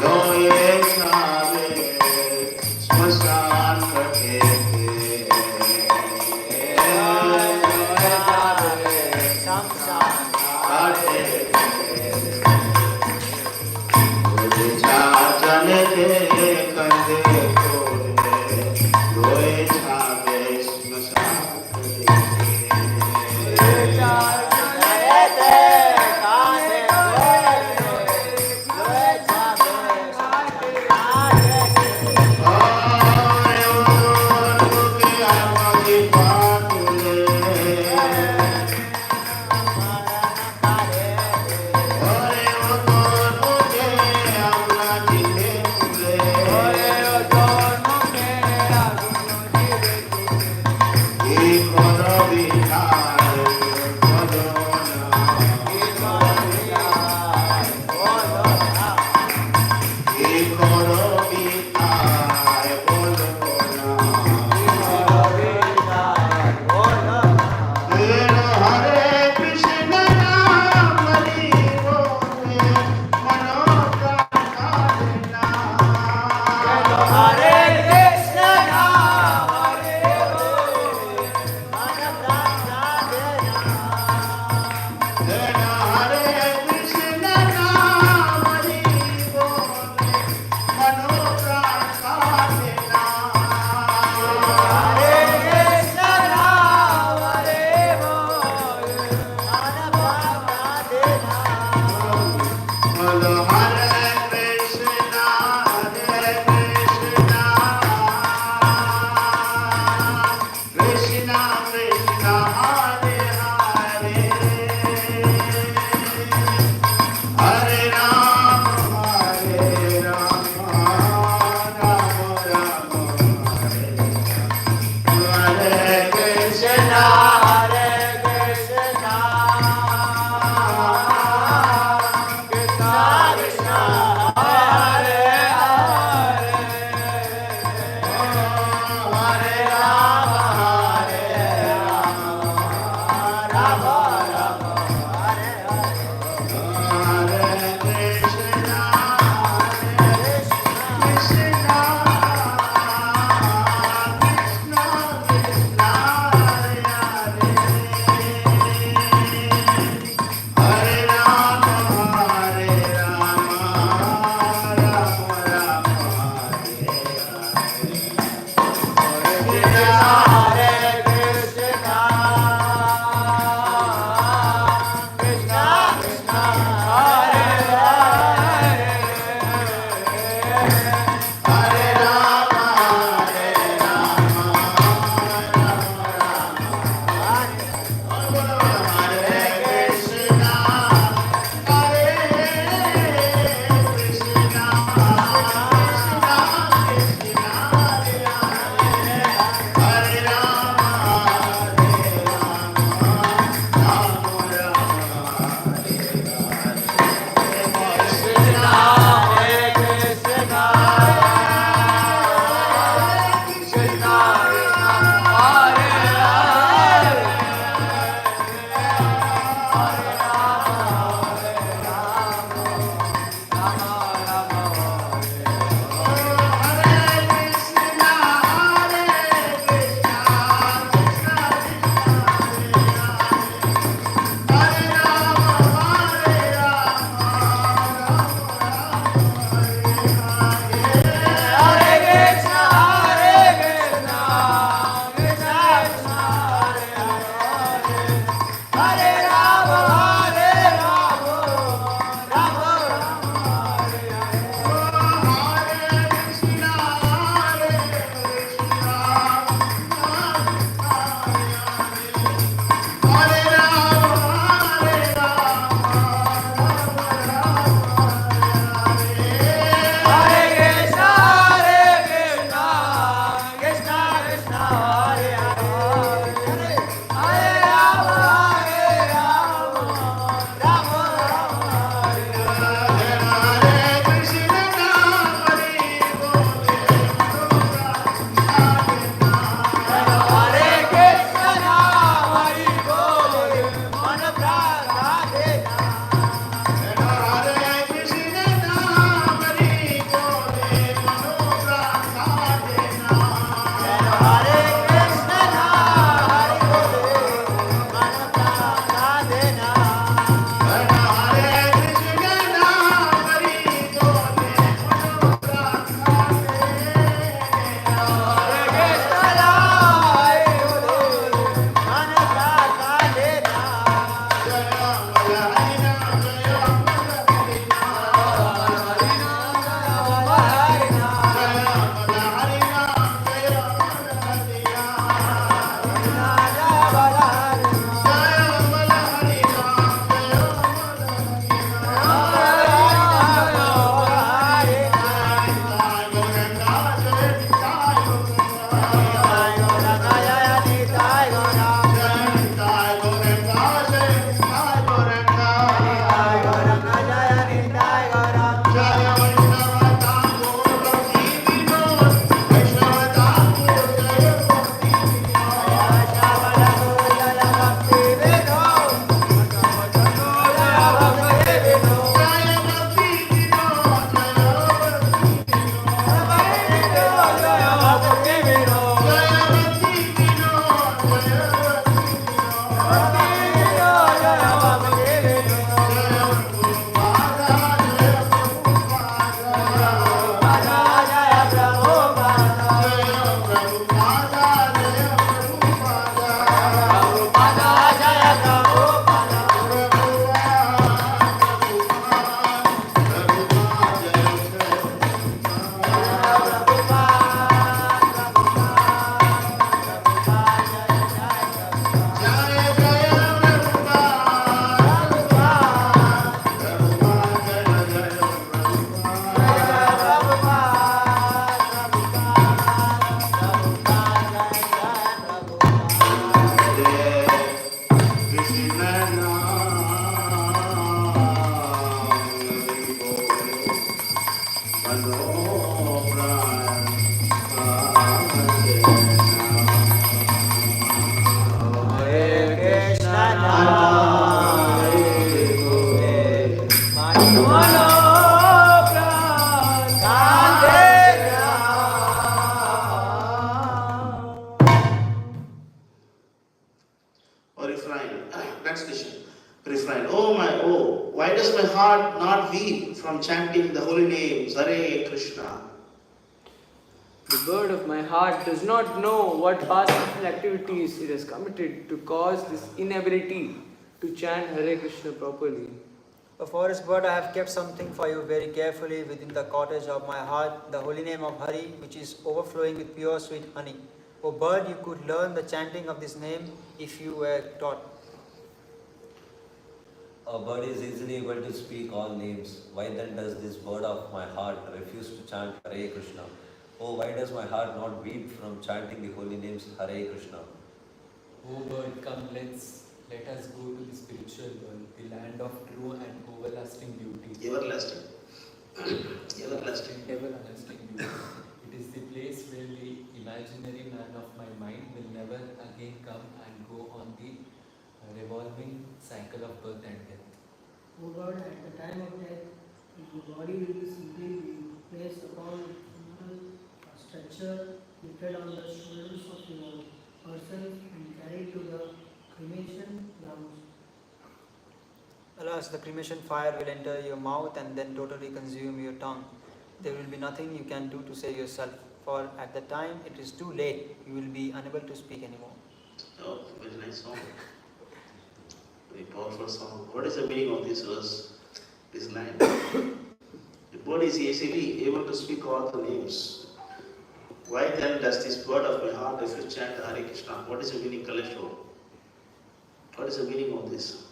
लोये छावे स्मशान रखे चले के कंधे खोले लोए छावे स्मशान Or refrain. Next question. Refrain. Oh, why does my heart not weep from chanting the holy names Hare Krishna? The bird of my heart does not know what past activities it has committed to cause this inability to chant Hare Krishna properly. O forest bird, I have kept something for you very carefully within the cottage of my heart, the holy name of Hari, which is overflowing with pure sweet honey. O bird, you could learn the chanting of this name if you were taught. A bird is easily able to speak all names. Why then does this bird of my heart refuse to chant Hare Krishna? Oh, why does my heart not weep from chanting the holy names Hare Krishna? Oh bird, come, let us go to the spiritual world, the land of true and everlasting beauty. Everlasting. Everlasting. Everlasting beauty. It is the place where the imaginary man of my mind will never again come and go on the revolving cycle of birth and death. O God, at the time of death, the body will be simply be placed upon a stretcher lifted on the shoulders of your person and carried to the cremation grounds. Alas, the cremation fire will enter your mouth and then totally consume your tongue. There will be nothing you can do to save yourself, for at the time it is too late, you will be unable to speak anymore. Oh, very nice song. Very powerful song. What is the meaning of this verse? This line. The bird is easily able to speak all the names. Why then does this bird of my heart refuse to chant Hare Krishna? What is the meaning, Kaleshwar? What is the meaning of this?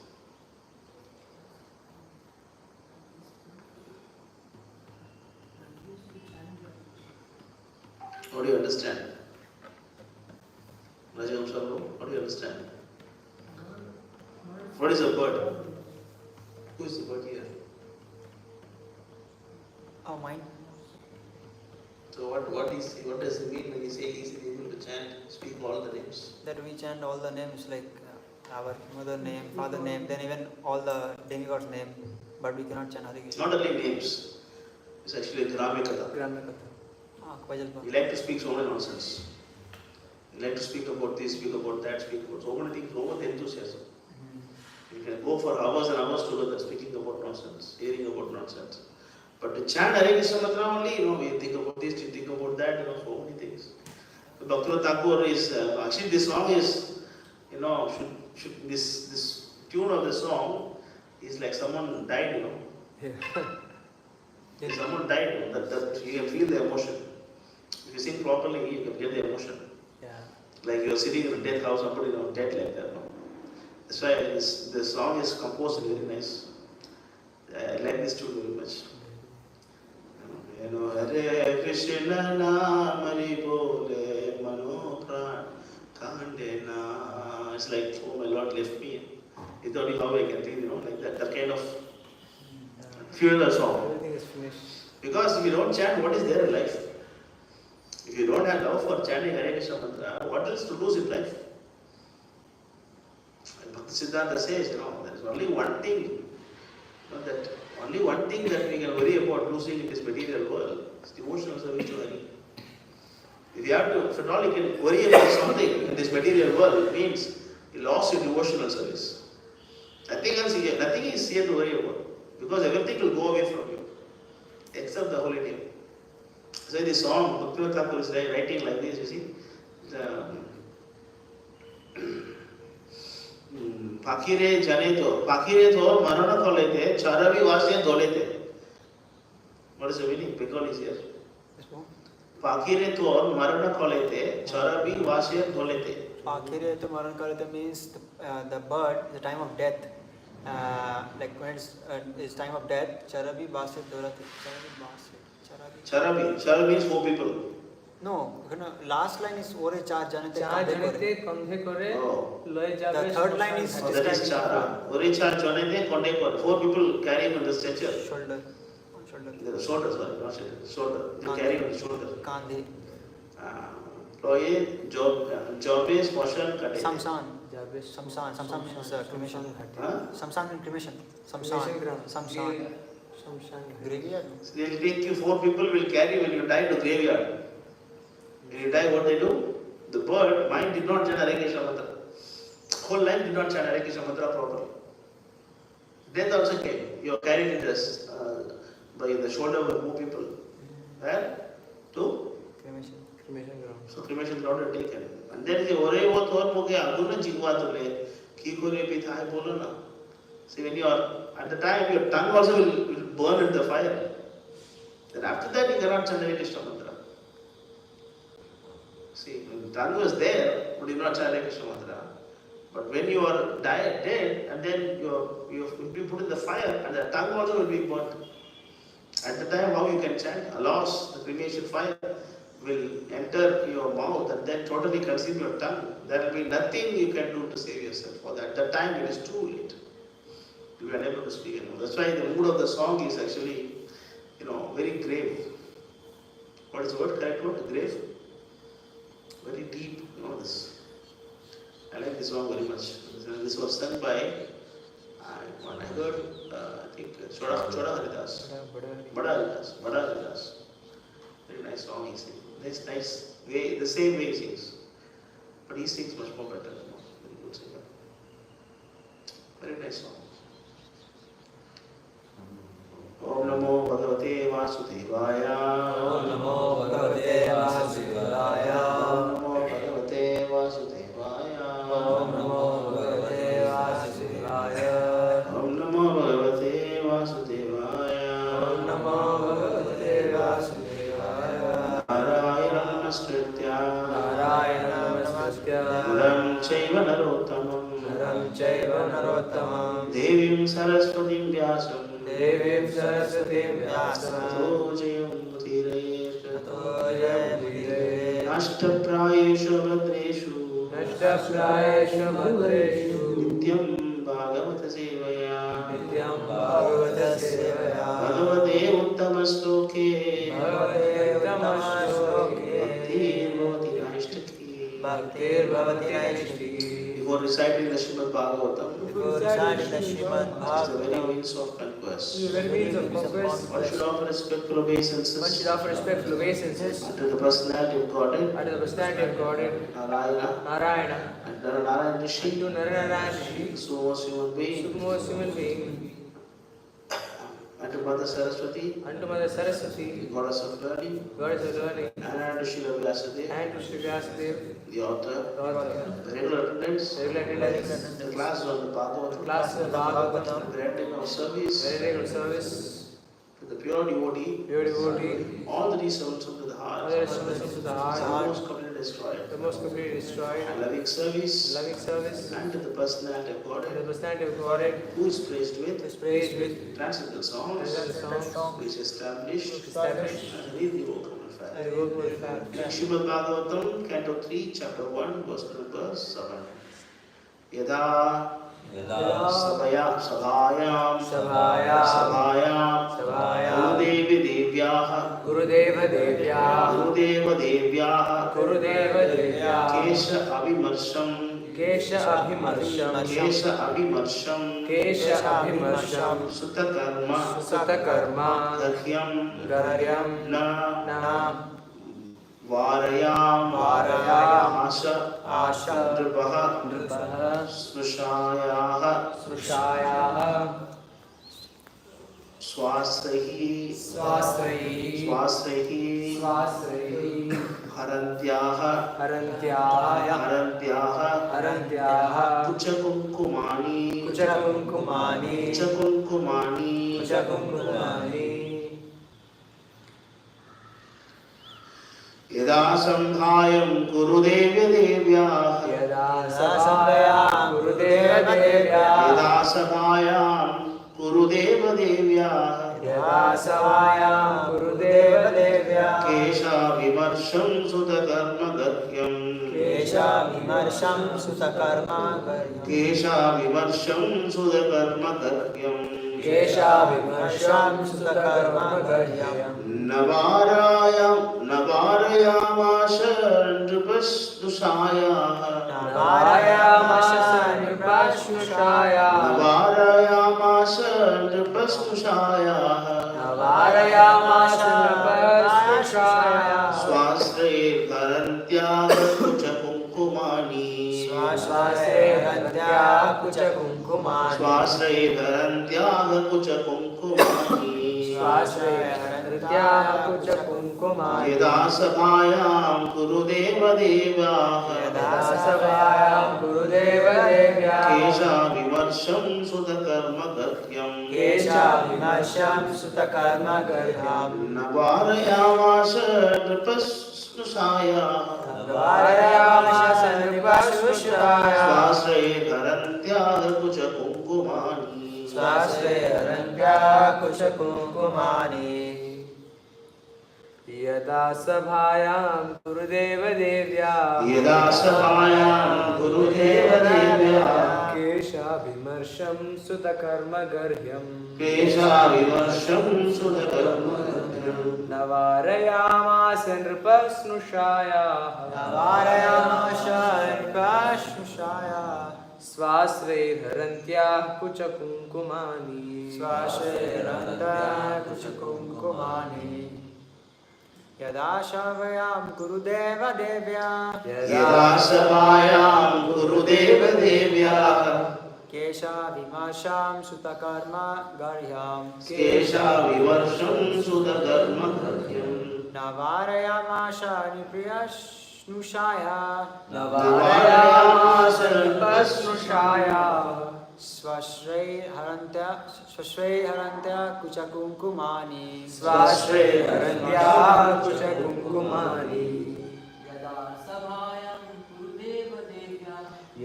What do you understand? Rajam Sarvo, what do you understand? What is a bird? Who is the bird here? Oh, mine. So what does it mean when he says he is able to chant, speak all the names? That we chant all the names like our mother name, father name, then even all the demigods name, but we cannot chant Hare Krishna. Not only names. It's actually Grame Katha. You like to speak so many nonsense. You like to speak about this, speak about that, speak about so many things, over the enthusiasm. You can go for hours and hours together speaking about nonsense, hearing about nonsense. But to chant Hare Krishna mantra only, we think about this, you think about that, so many things. Bhakta Thakur is, actually this song is, this tune of the song is like someone died, If someone died, that you can feel the emotion. If you sing properly, you can get the emotion. Yeah. Like you are sitting in a death house, somebody dead like that. That's why the song is composed very nice. I like this tune very much. Hare Krishna Namari Bole Mano Pran Kandena. It's like, oh my Lord left me. Without you, how I can think, like that kind of funeral song. Everything is finished. Because if you don't chant, what is there in life? If you don't have love for chanting Hare Krishna mantra, what else to lose in life? And Bhakti Siddhanta says, there is only one thing, that we can worry about losing in this material world. It's the emotional service to Hari. If at all you can worry about something in this material world, it means you lost your devotional service. Nothing is here to worry about. Because everything will go away from you, except the holy name. So in this song, Bhakti Thakur is writing like this, you see. Pakire to marana kolete, charavi vasya dolete. What is the meaning? Pekal is here. Pakire to marana kolete, charavi vasya dolete. Pakire to Maran Kalita means the bird, the time of death. Like when it's time of death, Charabi Basit Dorati. Charabi means 4 people. No, last line is Ore Char Janate Janate Kandhe Kore Loy Jabe. The third line is that is Chara. Ore Char Janate Kandhe Kore. 4 people carrying on the stretcher. Shoulder. Shoulder, sorry, not shoulder. They carry on the shoulder. Kandhi. Loye, Jobe, Smoshan, Kate. Samsan means cremation. Huh? Samsan means cremation. Cremation ground. Samsan. Graveyard. So they'll take you, 4 people will carry when you die to graveyard. When you die, what they do? The bird, mind did not chant Hare Krishna mantra. Whole life did not chant Hare Krishna mantra properly. Death also came. You are carried in this, by the shoulder of more people. Where? To? Cremation. Cremation ground. So cremation ground are taken. And then the Ore wo thor mo ke aguna jingwa tole. Kiko re pithai bolo na. See, when you are, at the time, your tongue also will burn in the fire. Then after that, you cannot chant Hare Krishna mantra. See, when the tongue was there, but you not chant Hare Krishna mantra. But when you are dead, and then you will be put in the fire, and the tongue also will be burnt. At the time, how you can chant? Alas, the cremation fire will enter your mouth and then totally consume your tongue. There will be nothing you can do to save yourself. For that, at that time, it is too late. You are unable to speak anymore. That's why the mood of the song is actually, very grave. What is the word? Correct word? Grave? Very deep. This. I like this song very much. This was sung by, when I heard, I think, Choda Haridas. Bada Haridas. Very nice song he sings. Nice way, the same way he sings. But he sings much more better. Very good singer. Very nice song. Om Namo Bhagavate Vasudevaya. Om Namo Bhagavate Vasudevaya. Om Namo Bhagavate Vasudevaya. Om Namo Bhagavate Vasudevaya. Om Namo Bhagavate Vasudevaya. Om Namo Bhagavate Vasudevaya. Narayanam Namaskritya. Narayanam Namaskritya. Naram Chaiva Narottamam. Naram Chaiva Narottamam. Devim Saraswatim Vyasam. Devim Saraswatim Vyasam. Tato Jayam Tirayet. Tato Jayam Tirayet. Ashtaprayeshu Bhadreshu. Nashtaprayeshu Bhadreshu. Nityam Bhagavata Sevaya. Nityam Bhagavata Sevaya. Bhagavate Uttamastoke. Bhagavate Uttamastoke. Bhaktir Bhavati Naishtaki. Bhaktir Bhavati Naishtaki. Before reciting the Srimad Bhagavatam, Before reciting the Srimad it is the very Bhagavatam, means of conquest. Very means of conquest. One should offer respectful obeisances One should offer respectful obeisances unto the personality of Godhead, unto the personality of Godhead, Narayana, Narayana, and Narayana Rishi, to Narayana Rishi, the supremest human being, supremest human being, unto Mother Saraswati, unto Mother Saraswati, the goddess of learning, goddess of learning, and unto Srila Vyasadeva, and to Sri Vyasadeva, the author, Lord, the regular attendants, regular attendance, the classes of the Bhagavatam, class of Bhagavatam, the rendering of service, very regular service, to the pure devotee, pure devotee, all the disturbance of the heart, other instruments of the are heart, most completely destroyed. the most completely destroyed, And loving service, loving service, and to the personality of and the Godhead, personality of Godhead who is praised is with praised with transcendental songs, songs, which established established, and irrevocable and fact. irrevocable fact. Srimad Bhagavatam, Canto 3, Chapter 1, verse 7. Yada Yada Sabhayam Sabhayam Gurudevi Devyaha Gurudeva Devyah Gurudeva Devyah Kesha Abhimarsham Kesha Abhimarsham Sutakarma Garyam Na Varayam Asha Nripaha Smrushayaha Swasrahi Harantyaha Puchakunkumani Yada Samdhayam Gurudevya Devyah Yada Sabhayam Gurudeva Devyah Yada Sabhayam Gurudeva Devyah Yada Sabhayam Gurudeva Devyah Kesha Vimarsham Sutakarma Garyam Kesha Vimarsham Sutakarma Garyam Kesha Vimarsham Sutakarma Garyam Kesha Vimarsham Sutakarma Garyam Navarayamasa Nripasdushaya Narayamasha Nripashushaya Navarayamasa Nripasdushaya नृपस्नुषायाः नवारयामास नृपस्नुषायाः स्वाश्रये धरन्त्याः कुचकुङ्कुमानि स्वाश्रये धरन्त्याः कुचकुङ्कुमानि स्वाश्रये धरन्त्याः कुचकुङ्कुमानि स्वाश्रये धरन्त्याः कुचकुङ्कुमानि यदा सभायां गुरुदेवदेव्याः यदा सभायां गुरुदेवदेव्याः केशाविमर्शं सुतकर्मगत्यं केशाविमर्शं सुतकर्मगर्भं नवारयामास नृपस्नुषायाः नवारयामास नृपस्नुषायाः स्वाश्रये धरन्त्याः कुचकुङ्कुमानि स्वाश्रये धरन्त्याः कुचकुङ्कुमानि यदा सभायां गुरुदेवदेव्याः यदा सभायां गुरुदेवदेव्याः केशाभिमर्शं सुतकर्मगर्ह्यं केशाविमर्शं सुतकर्मगत्यं नवारयामास नृपस्नुषायाः नवारयामास नृपस्नुषायाः स्वाश्रये धरन्त्याः कुचकुङ्कुमानि स्वाश्रये धरन्त्याः कुचकुङ्कुमानि यदा सभायां गुरुदेवदेव्याः यदा सभायां गुरुदेवदेव्याः केशाविमर्शं सुतकर्मगर्ह्यं केशाविमर्शं सुतकर्मगत्यं नवारयामास नृपस्नुषायाः नवारयामास नृपस्नुषायाः स्वाश्रये धरन्त्याः कुचकुङ्कुमानि स्वाश्रये धरन्त्याः कुचकुङ्कुमानि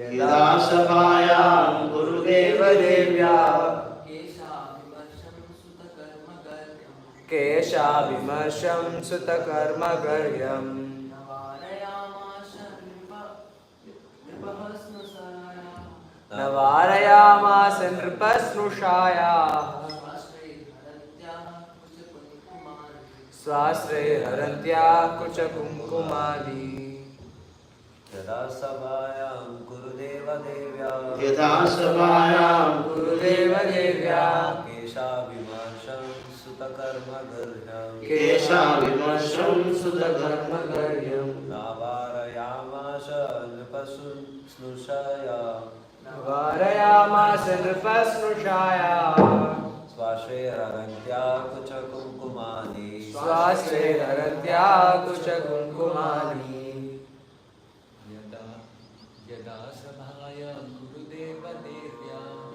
यदा सभायां गुरुदेवदेव्याः केशाभिमर्शं सुतकर्मगर्ह्यं नवारयामास नृपस्नुषायाः स्वाश्रये धरन्त्याः कुचकुङ्कुमानि यदा सभायां गुरुदेवदेव्याः यदा सभायां गुरुदेवदेव्याः केशाभिमर्शं सुतकर्मगर्ह्यं केशाविमर्शं सुतकर्मगर्ह्यं नवारयामास नृपस्नुषायाः नवारयामास नृपस्नुषायाः स्वाश्रये धरन्त्याः कुचकुङ्कुमानि स्वाश्रये धरन्त्याः कुचकुङ्कुमानि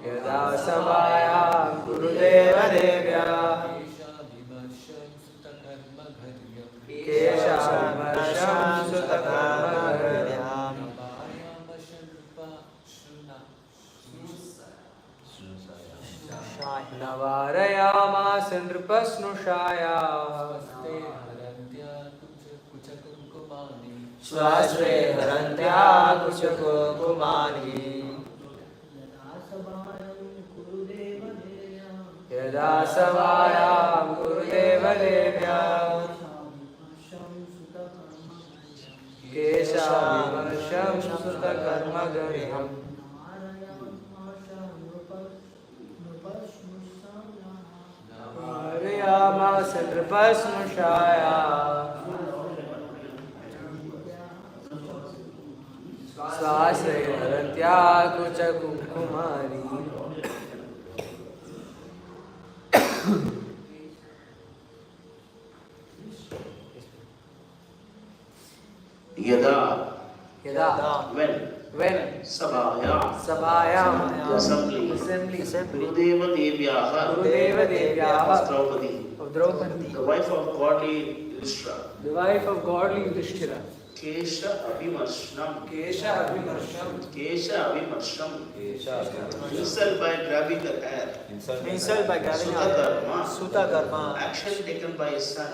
यदा सभायां गुरुदेवदेव्याः केशाविमर्शं सुतकर्मगर्ह्यं नवारयामास नृपस्नुषायाः स्वाश्रये धरन्त्याः कुचकुङ्कुमानि यदा सभायां गुरुदेवदेव्याः केशाविमर्शं सुतकर्मगर्ह्यं नवारयामास नृपस्नुषायाः स्वाश्रये धरन्त्याः कुचकुङ्कुमानि यदा यदा when सभायां assembly गुरुदेवदेव्याः गुरुदेवदेव्याः Draupadi Draupadi, the wife of godly Yudhishthira the wife of godly Yudhishthira, Kesha Abhimarsham insult by grabbing her hair insult by grabbing her Sutakarma, action taken by his son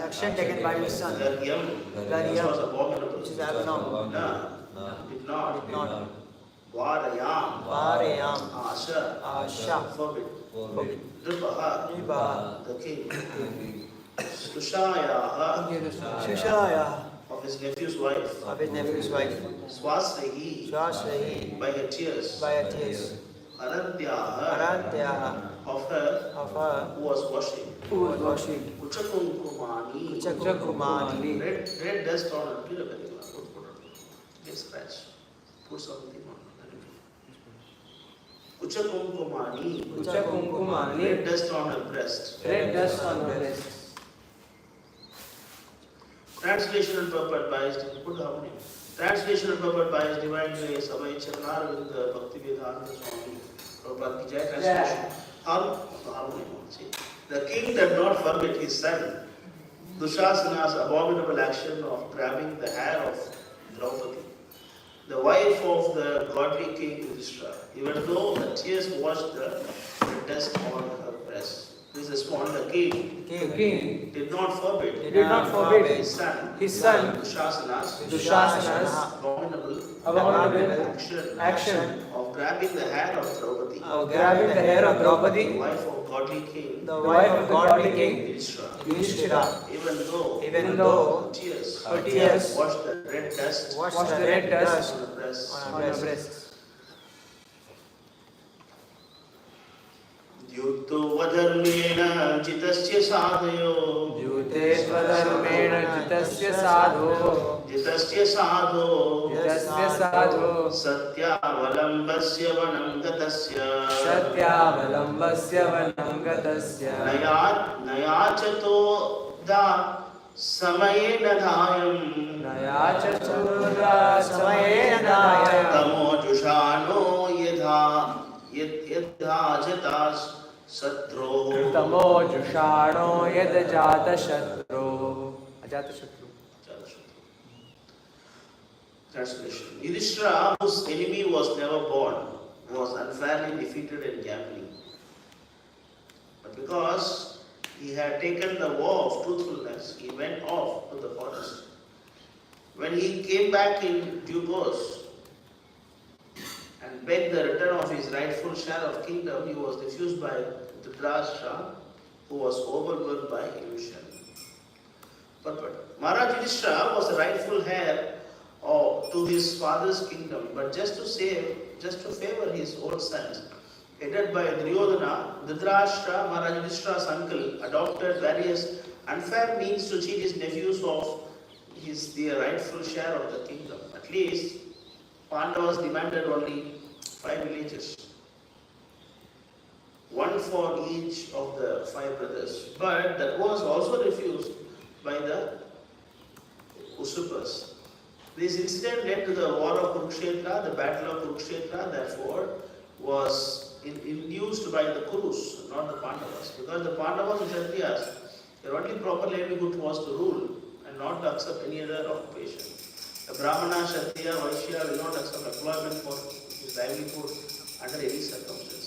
Garyam Garyam, was abominable which is abnormal. did not Varayam Asha forbid Nripaha the king Shishaya, of his nephew's wife Swasrehi Swasrehi, by her tears by her tears, Arantyaha Arantyaha, of her who was washing. Uchakumkumani. Uchakumani. Red dust on her. Get scratch. Put something on her. Uchakumkumani. Red dust on her breast. Red dust on her breast. Translation and purport by put harmony. Translation and purport by His Divine Grace, Abhay Chakrar with the Bhakti Vedanta Swami. Prabhupada ki Jai translation. Harmony. The king did not forbid his son Dushasana's abominable action of grabbing the hair of Draupadi, the wife of the godly king Yudhishthira, even though the tears washed the dust on her breast. This is one. The king did not forbid his son Dushasana's abominable action of grabbing the hair of Draupadi, the wife of godly king Yudhishthira, even though her tears washed the red dust on her breast. Yuto vadharmena jitasya sadhayo. Satyavalambasya vanam gatasya. Nayachato da samayena dhayam. Tamojushano yedha jatas satro. Translation. Yudhishthira, whose enemy was never born, was unfairly defeated in gambling. But because he had taken the vow of truthfulness, he went off to the forest. When he came back in due course and begged the return of his rightful share of kingdom, he was refused by Dhritarashtra, who was overwhelmed by illusion. But Maharaj Yudhishthira was the rightful heir to his father's kingdom, but just to favor his own sons, headed by Duryodhana, Dhritarashtra, Maharaj Yudhishthira's uncle, adopted various unfair means to cheat his nephews of their rightful share of the kingdom. At least, Pandavas demanded only 5 villages, one for each of the 5 brothers. But that was also refused by the usurpers. This incident led to the war of Kurukshetra. The battle of Kurukshetra, therefore, was induced by the Kurus, not the Pandavas. Because the Pandavas and Kshatriyas, their only proper livelihood was to rule and not to accept any other occupation. The Brahmana, Kshatriya, Vaishya will not accept employment for his livelihood under any circumstances.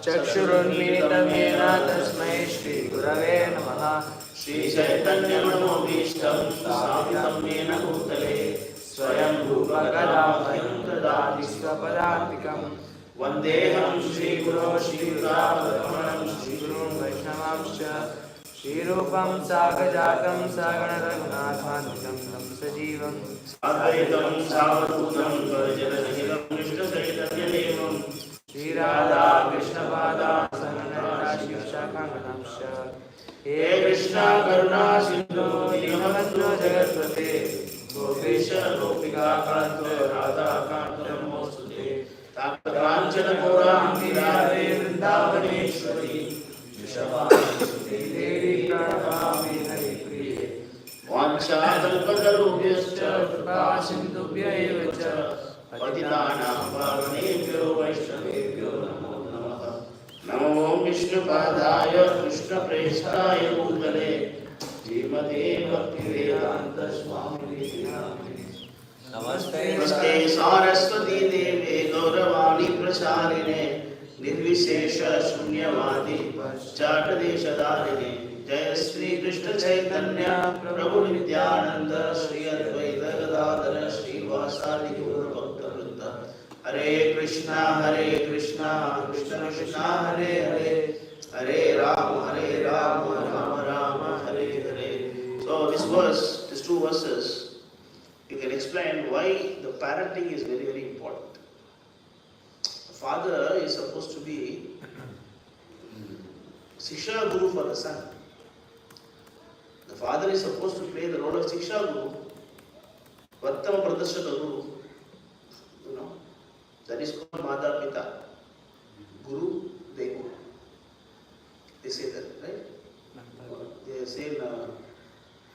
चक्षुरुन्मीलितं येन तस्मै श्रीगुरवे नमः. श्रीचैतन्यमनोभीष्टं स्थापितं येन भूतले स्वयं रूपकदाभयं ददाति स्वपदान्तिकं. वन्देऽहं श्रीगुरो श्रीयुतापदकमलं श्रीगुरुं वैष्णवांश्च. श्रीरूपं सागजातं सागणरघुनाथान्वितं तं सजीवं साद्वैतं सावधूतं वर्जनरहितं कृष्णचैतन्यदेवं. श्रीराधा कृष्णपादा सगणराशिवशाखांश्च. हे कृष्णा करुणा सिन्धु दीनबन्धो जगत्पते गोपेश गोपिकाकान्त राधाकान्त नमोस्तुते. तापकाञ्चन गौराङ्गी राधे वृन्दावनेश्वरी वृषभानुसुते देवी प्रणमामि हरिप्रिये. वाञ्छाकल्पतरुभ्यश्च कृपा सिन्धुभ्य एव च पतितानां पावनेभ्यो वैष्णवेभ्यो नमो नमः. नमो विष्णुपादाय कृष्णप्रेष्ठाय भूतले श्रीमते भक्तिवेदान्त स्वामिने नामिने. नमस्ते सारस्वती देवे गौरवाणी प्रचारिणे निर्विशेष शून्यवादी पाश्चात्यदेशधारिणे. जय श्री कृष्ण चैतन्य प्रभु नित्यानंद श्री अद्वैत गदाधर श्रीवासादि गौर भक्तवृंद. हरे कृष्णा कृष्ण कृष्णा हरे हरे, हरे Ram Ram Ram Hare Hare. So this verse, these 2 verses you can explain why the parenting is very, very important. The father is supposed to be Shiksha Guru for the son. The father is supposed to play the role of Shiksha Guru, Vartama Pradashaka Guru. You know, that is called Mata Pita. Guru Devo. They say that, right? They say in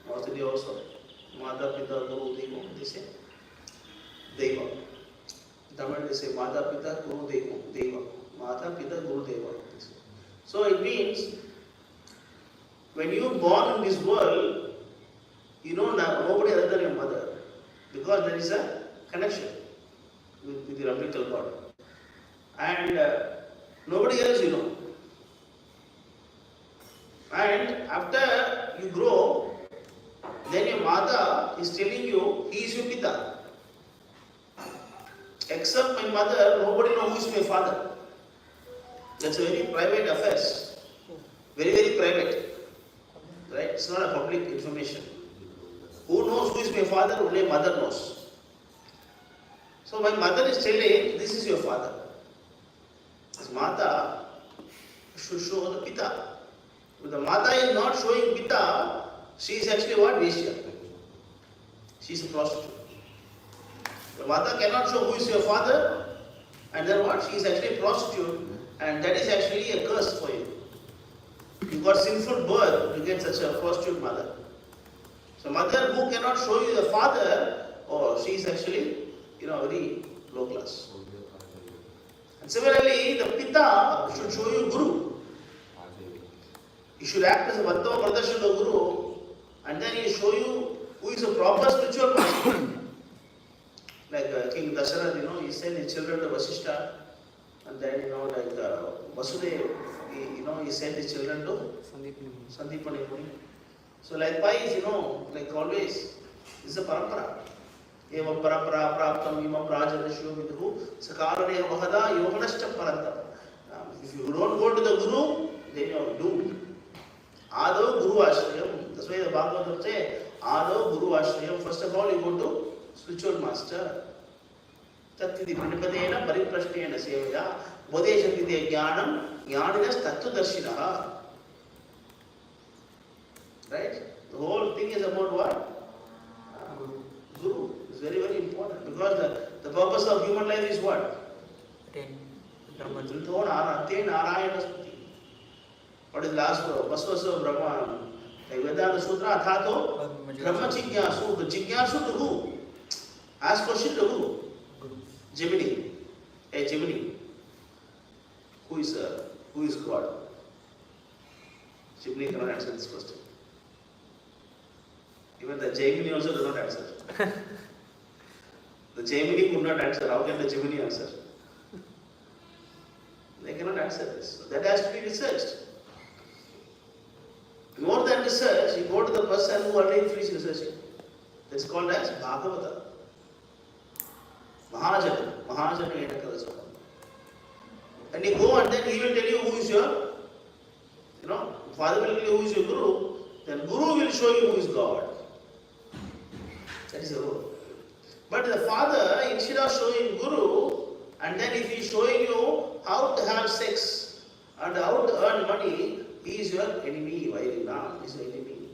North India also, Mata Pita Guru Devo. They say Deva. In Tamil they say Mata Pita Guru Devo. Deva. Mata Pita Guru Deva. So it means when you born in this world, you know nobody other than your mother, because there is a connection with your umbilical cord, and nobody else you know. And after you grow, then your mother is telling you he is your pita. Except my mother, nobody knows who is my father. That's a very private affair. Very, very private. Right? It's not a public information. Who knows who is my father? Only mother knows. So my mother is telling, this is your father. As Mata should show the Pita. If the Mata is not showing Pita, she is actually what? Vaishya. She is a prostitute. The Mata cannot show who is your father, and then what? She is actually a prostitute, and that is actually a curse for you. You got sinful birth to get such a prostitute mother. So mother who cannot show you the father, she is actually, very low class. And similarly, the Pita should show you Guru. He should act as a Vartama Pradashaka Guru, and then he show you who is a proper spiritual master. Like King Dasharatha, he sent his children to Vasishtha, and then, Vasudeva, he sent his children to Sandipani Muni. So likewise, like always, this is a parampara. Eva parampara praptam imam rajanashyo vidhu sakarane vahada yoganashta parantam. If you don't go to the Guru, then you are doomed. Ado Guru Ashrayam. That's why the Bhagavatam says, Ado Guru Ashrayam. First of all, you go to spiritual master. Tattiti pranipatena pariprashnena sevaya bodheshakite jnanam jnaninas tattvadarshinaha. Right? The whole thing is about what? Guru. It's very, very important, because the purpose of human life is what? What is the last word? First verse of Brahma. Like Vedanta Sutra, Athato Brahma Jigyasu. The Jigyasu to who? Ask question to who? Gemini. Hey Gemini. Who is God? Gemini cannot answer this question. Even the Gemini also does not answer. The Gemini could not answer. How can the Gemini answer? They cannot answer this. So that has to be researched. More than research, you go to the person who already finished researching. That's called as Bhagavata. Mahajana. Mahajana Yenakala. And you go and then he will tell you who is your, Father will tell you who is your Guru, then Guru will show you who is God. That is the rule. But the Father, instead of showing Guru, and then if he is showing you how to have sex and how to earn money, he is your enemy. Vairina is your enemy.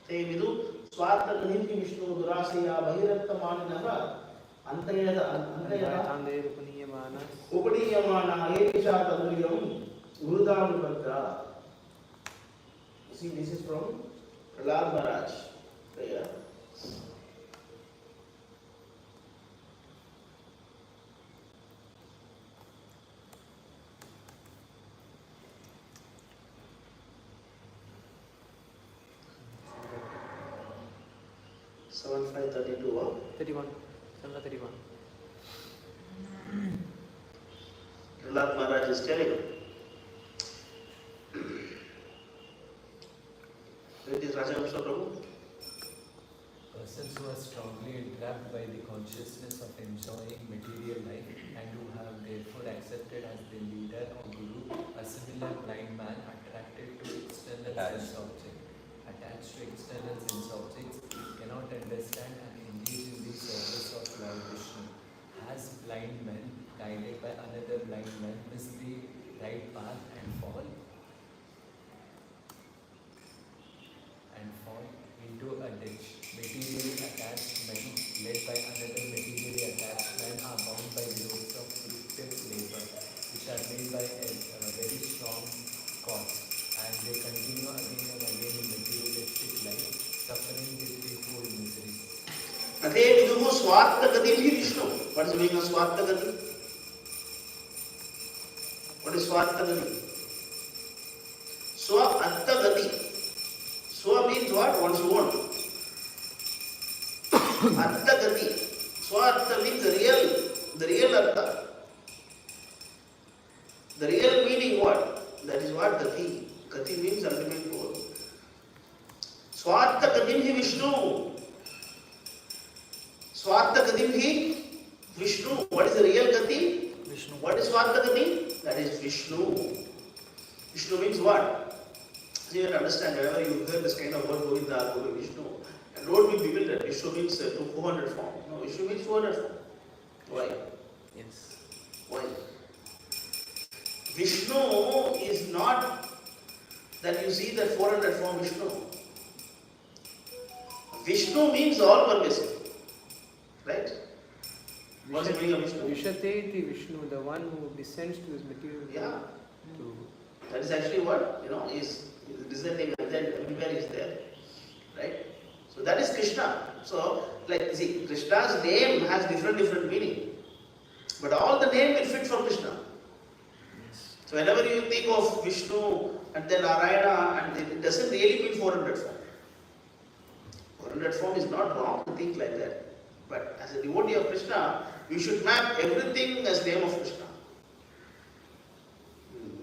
Te vidu swartha nidhi Vishnu durasaya bhairatha maninaha antayada upadiyamana ekisha taduriyam gurudam bhakta. See, this is from Prahlad Maharaj. Prayer. Seven 532. 31. 31. Prahlad Maharaj is telling. It is Rajahamsa Prabhu. Persons who are strongly entrapped by the consciousness of enjoying material life and who have therefore accepted as their leader or guru a similar blind man attracted to external sense objects, attached to external sense objects, cannot understand and engage in the the service of Lord Vishnu. As blind men, guided by another blind man, miss the right path and fall into a ditch. Materially attached men, led by another materially attached man, are bound by the ropes of fruitive labor, which are made by a very strong cause, and they continue again and again in materialistic life, suffering the threefold misery. Ate viduhu swartha gati bhi Vishnu. What is the meaning of swartha gati? What is swartha gati? Swa atta gati. Swa means what? One's own. Atta gati. Swa atta means the real atta. The real meaning what? That is what gati. Gati means ultimate goal. Swartha gati bhi Vishnu. Swartha Gatim hi Vishnu. What is the real Gati? Vishnu. What is Swartha Gati? That is Vishnu. Vishnu means what? So you have to understand, whenever you hear this kind of word Govinda, Govinda, Vishnu, and don't be bewildered. Vishnu means 400 form. No, Vishnu means 400 form. Why? Yes. Why? Vishnu is not that you see that 400 form Vishnu. Vishnu means all pervasive. Right? What's the meaning of Vishnu? Vishateti Vishnu, the one who descends to his material Yeah. to That is actually what, is descending and then everywhere is there. Right? So that is Krishna. So, see, Krishna's name has different meaning. But all the name will fit for Krishna. So whenever you think of Vishnu and then Narayana, and it doesn't really mean 400 form. 400 form is not wrong to think like that. But as a devotee of Krishna, we should map everything as name of Krishna.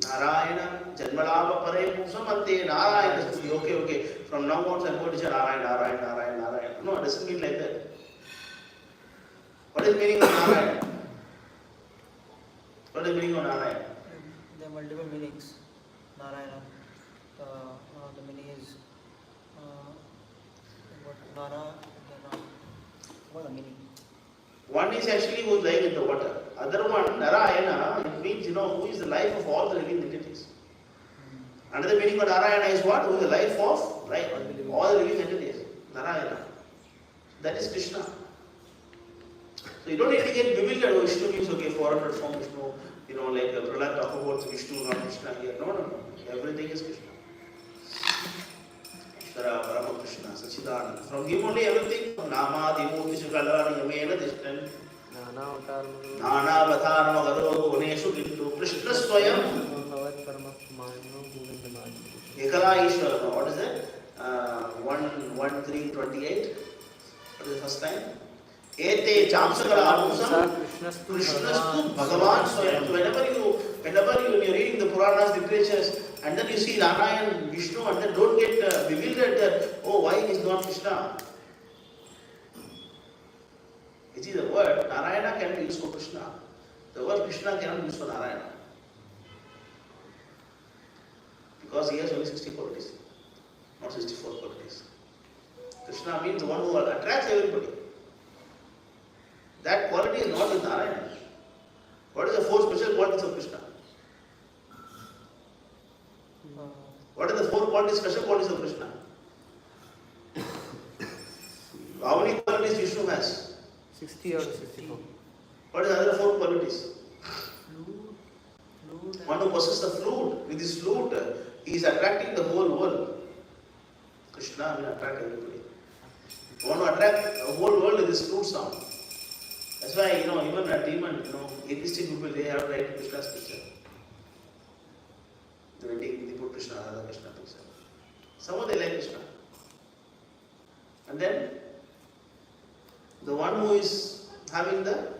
Narayana, Janmalava Pare Samante, Narayana. Okay. From now on, I'm going to say Narayana. No, it doesn't mean like that. What is the meaning of Narayana? What is the meaning of Narayana? There are multiple meanings. Narayana. One of the meaning is Nara. What the meaning? One is actually who is lying in the water. Other one, Narayana, it means who is the life of all the living entities. Another meaning of Narayana is what? Who is the life of all the living entities. Narayana. That is Krishna. So you don't need to get bewildered. Vishnu means 400 form Vishnu. Like Prahlad talk about Vishnu, not Krishna here. No. Everything is Krishna. Parama Krishna, Sachidananda. From him only everything. Nama, Dimurti, Sukalani, Yamena, Distant. Nana Avatarma, Garo, Goneshu, Kintu, Krishna Swayam. Ekala Ishwara. What is it? 1:3:28. What is the first time? Ete Chamsakala Amusam Krishnastu Bhagavan Swayam. Whenever you're reading the Puranas, literatures, and then you see Narayan, Vishnu, and then don't get bewildered that, why is not Krishna? You see, the word Narayana can be used for Krishna. The word Krishna cannot be used for Narayana. Because he has only 60 qualities, not 64 qualities. Krishna means the one who attracts everybody. That quality is not with Narayana. What is the four special qualities of Krishna? What are the four special qualities of Krishna? How many qualities Vishnu has? 60 or 64. What are the other four qualities? One who possesses the flute. With his flute, he is attracting the whole world. Krishna will attract everybody. One who attract the whole world with his flute sound. That's why, even a demon, atheistic people, they have right to Krishna's picture. They put Krishna, Radha Krishna picture. Somehow they like Krishna. And then, the one who is having the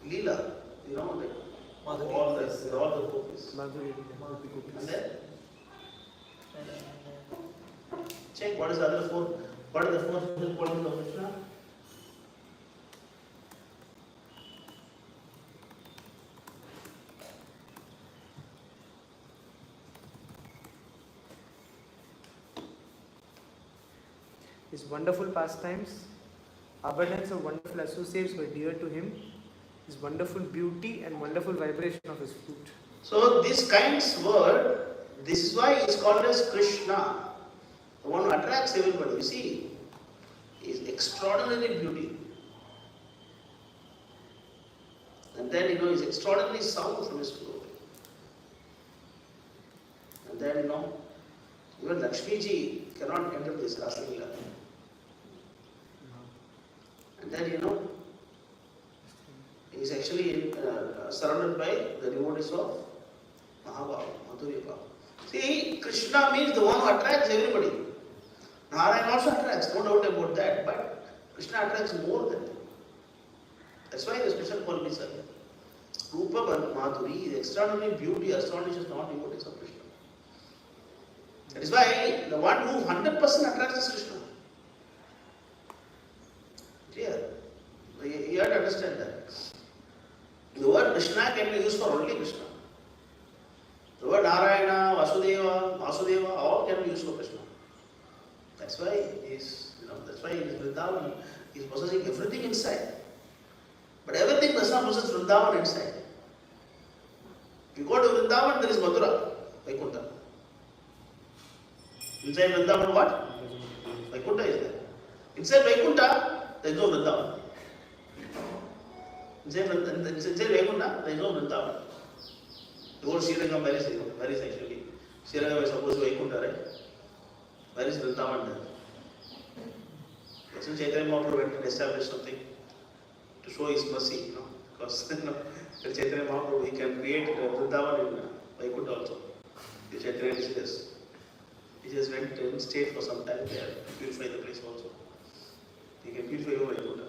Leela, all the gopis. And then, check what are the four special qualities of Krishna? His wonderful pastimes, Abundance of wonderful associates were dear to him, his wonderful beauty and wonderful vibration of his flute. So this kind's word, this is why it's called as Krishna. The one who attracts everybody. You see, is extraordinary beauty. And then his extraordinary sound from his flute. And then even Lakshmi ji cannot enter this Rasa Leela. And then he is actually surrounded by the devotees of Mahabhava, Madhurya Bhava. See, Krishna means the one who attracts everybody. Narayan also attracts, no doubt about that, but Krishna attracts more than that. That's why the special quality is here. Rupa Madhuri, the extraordinary beauty astonishes not devotees of Krishna. That is why the one who 100% attracts is Krishna. Clear? You have to understand that. The word Krishna can be used for only Krishna. The word Narayana, Vasudeva, all can be used for Krishna. That's why he is Vrindavan. He is possessing everything inside. But everything does not possess Vrindavan inside. If you go to Vrindavan, there is Mathura, Vaikuntha. Inside Vrindavan, what? Vaikuntha is there. Inside Vaikuntha, there is no Vrindavan. Inside Vaikuntha, there is no Vrindavan. The whole Srirangam, where is actually? Srirangam is supposed to be Vaikuntha, right? Where is Vrindavan there? Since Chaitanya Mahaprabhu went and established something to show his mercy, because Chaitanya Mahaprabhu, he can create Vrindavan in Vaikuntha also. The Chaitanya discuss. He just went and stayed for some time there to purify the place also. He can purify even Vaikuntha.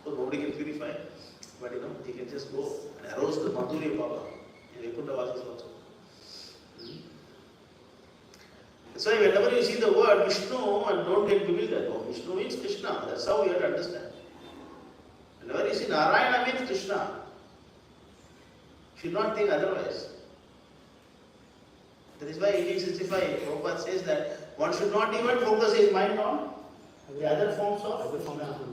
So nobody can purify, but he can just go and arouse the Madhurya Bhava in Vaikuntha Vasis also. That's why whenever you see the word Vishnu and don't get bewildered, Vishnu means Krishna. That's how you have to understand. Whenever you see Narayana means Krishna, you should not think otherwise. That is why in 1865, Prabhupada says that one should not even focus his mind on the other forms of Krishna.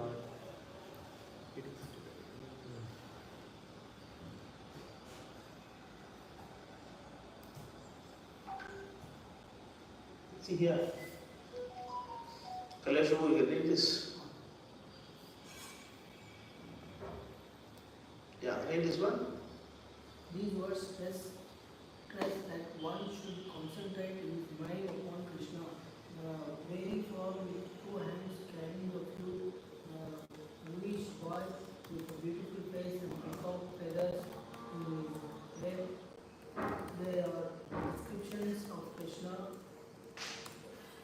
See here, Kailash Prabhu, you can read this. Yeah, read this one. These words stress that one should concentrate his mind upon Krishna. The very frog with two hands carrying the flute, the bluish boy with a beautiful face and peacock feathers in his head. They are descriptions of Krishna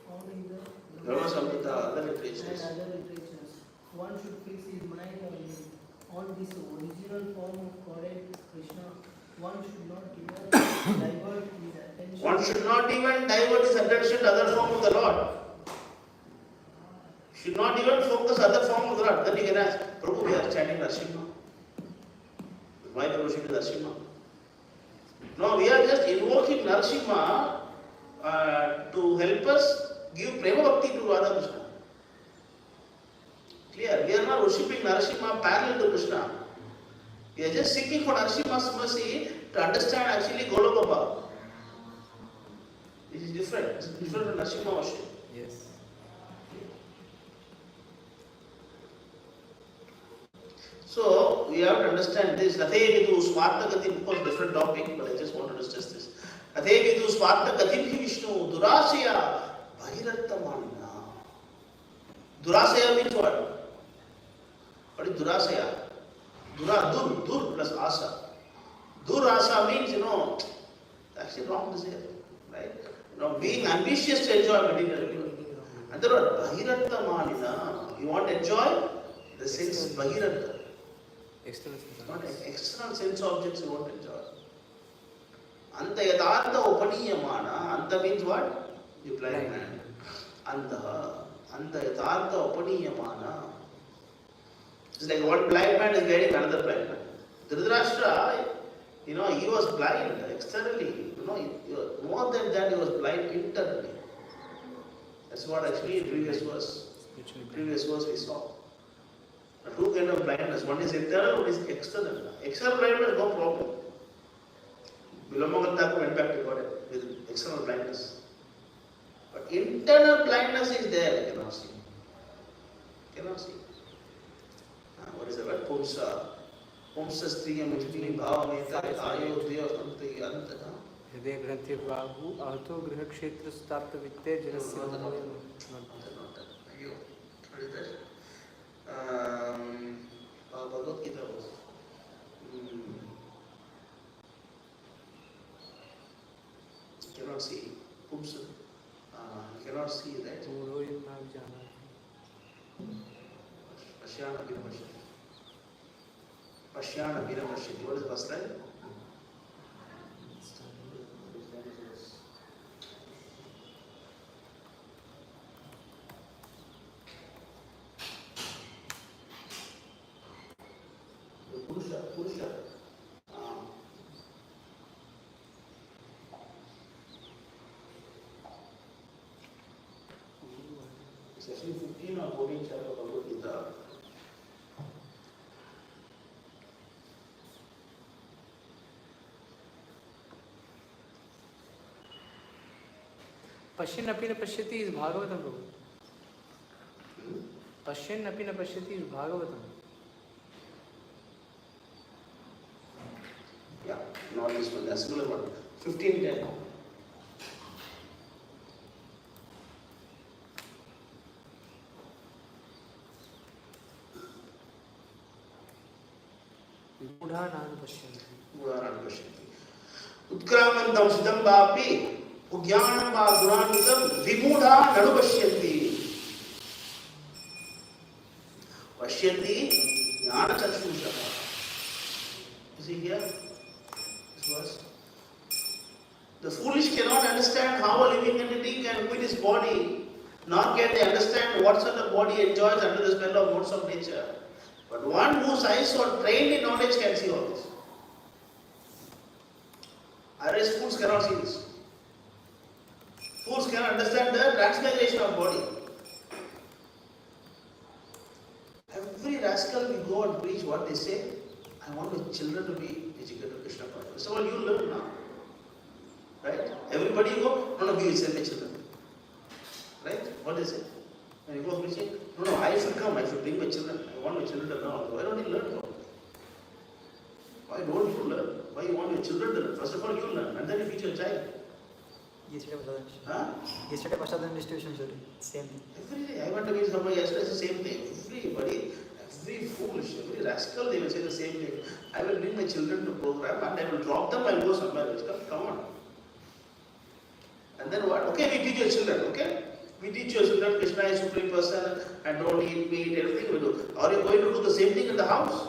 found in the Brahma Samhita, other literatures. and other literatures. One should fix his mind on this original form of Godhead Krishna. One should not even divert his attention. One should not even divert his attention to other form of the Lord. Should not even focus other form of the Lord. Then you can ask, Prabhu, we are chanting Narasimha. Why the worship is Narasimha? No, we are just invoking Narasimha to help us give prema bhakti to Radha Krishna. Clear? We are not worshipping Narasimha parallel to Krishna. We are just seeking for Narasimha's mercy to understand actually Golokapa. This is different. It's different from Narasimha worship. Yes. So we have to understand this. Nathe Swartha Gatim, of course, different topic, but I just want to discuss this. Nathe Swartha Gatim Hi Vishnu Durasaya Bhagirattamanina. Durasaya means what? What is Durasaya? Dur plus asa. Durasa means, actually wrong to say, right? Being ambitious to enjoy material living. And there are Bhagirattamanina. You want to enjoy the sense Bhagiratta. External sense. Not external sense objects you want to enjoy. Anta yadartha upaniyamana. Anta means what? You blind man. Anta yadartha upaniyamana. It's like one blind man is guiding another blind man. Dhritarashtra, he was blind externally. More than that, he was blind internally. That's what actually in previous verse we saw. The two kinds of blindness. One is internal, one is external. External blindness, no problem. Vilomangal went back to God with external blindness. But internal blindness is there, you cannot see. Cannot see. What is the word? Pumsa. Pumsa striyam ishmi bhavameta ayo diyo samti antaka. Hriday granthi bahu artho griha kshetra stapta vitte janasya manavayam. What is that? Bhagavad Gita was. Cannot see. Pumsa. Cannot see that. Muroyam nav jana. Pashyana Vinamashati. Pashyana Vinamashati. What is the first line? Purusha. It's actually 15 or 14 chapter of Bhagavad Gita. Pashyan api na pashyati is Bhagavatam, Prabhu. Pashyan api na pashyati is Bhagavatam. Yeah, not this one, that's similar one. 15:10. Mudhananu pashyanti. Mudhananu pashyanti. Utkramantam sidam vapi Ujnanam va guranvitam vimudha nanu pashyanti. Pashyanti jnana chakshusha. You see here? This verse. The foolish cannot understand how a living entity can quit his body, nor can they understand what sort of body enjoys under the spell of modes of nature. But one whose eyes are trained in knowledge can see all this. Otherwise, fools cannot see this. Fools cannot understand the transmigration of body. Every rascal we go and preach what they say, I want my children to be educated Krishna conscious. So you learn now. Right? Everybody go, no, we will send my children. Right? What is it? When you go preaching, no, I should come, I should bring my children. I want my children to learn. Why don't you learn from? Why don't you learn? Why you want your children to learn? First of all, you learn, and then you teach your child. Yesterday, Prasadam distribution, same thing. Every day, I went to meet somebody yesterday, it's the same thing. Everybody, every foolish, every rascal, they will say the same thing. I will bring my children to program and I will drop them, I will go somewhere else. Come on. And then what? Okay, we teach your children, okay? We teach your children Krishna is supreme person and don't eat meat, everything we do. Are you going to do the same thing in the house?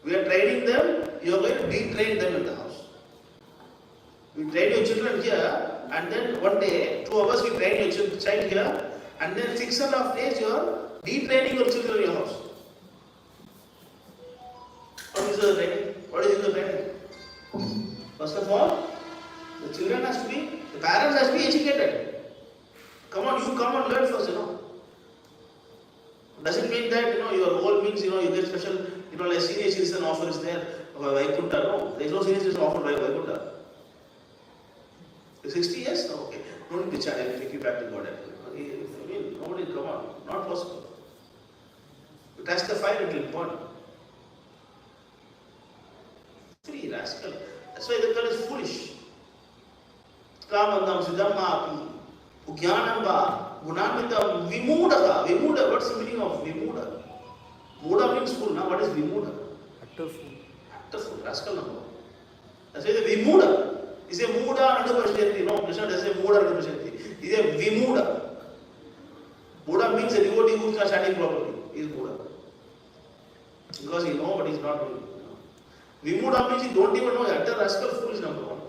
We are training them, you are going to detrain them in the house. We train your children here, and then one day, 2 hours we train your child here, and then 6.5 days you are detraining your children in your house. What is the training? What is the training? First of all, the children has to be, the parents has to be educated. Come on, you come and learn first, Doesn't mean that, your role means, you get special, like senior citizen offer is there, Vaikuntha, no. There is no senior citizen offer by Vaikuntha. 60 years? No, okay. Don't be child, I will take you back to God. Nobody, come on, not possible. You touch the fire, it will burn. Free rascal. That's why the girl is foolish. Kramandam siddhamma api. Ujnanam va gunamitam vimudaha. Vimuda, what's the meaning of vimuda? Muda means fool. Now what is vimuda? Utter fool. Utter fool, rascal number. That's why the vimuda. Is a muda nadu pashyanti. No, Krishna doesn't say muda nadu pashyanti. Is a vimuda. Muda means a devotee who is not standing properly. He is muda. Because he knows what he is not doing. Vimuda means he don't even know. Utter rascal fool is number one.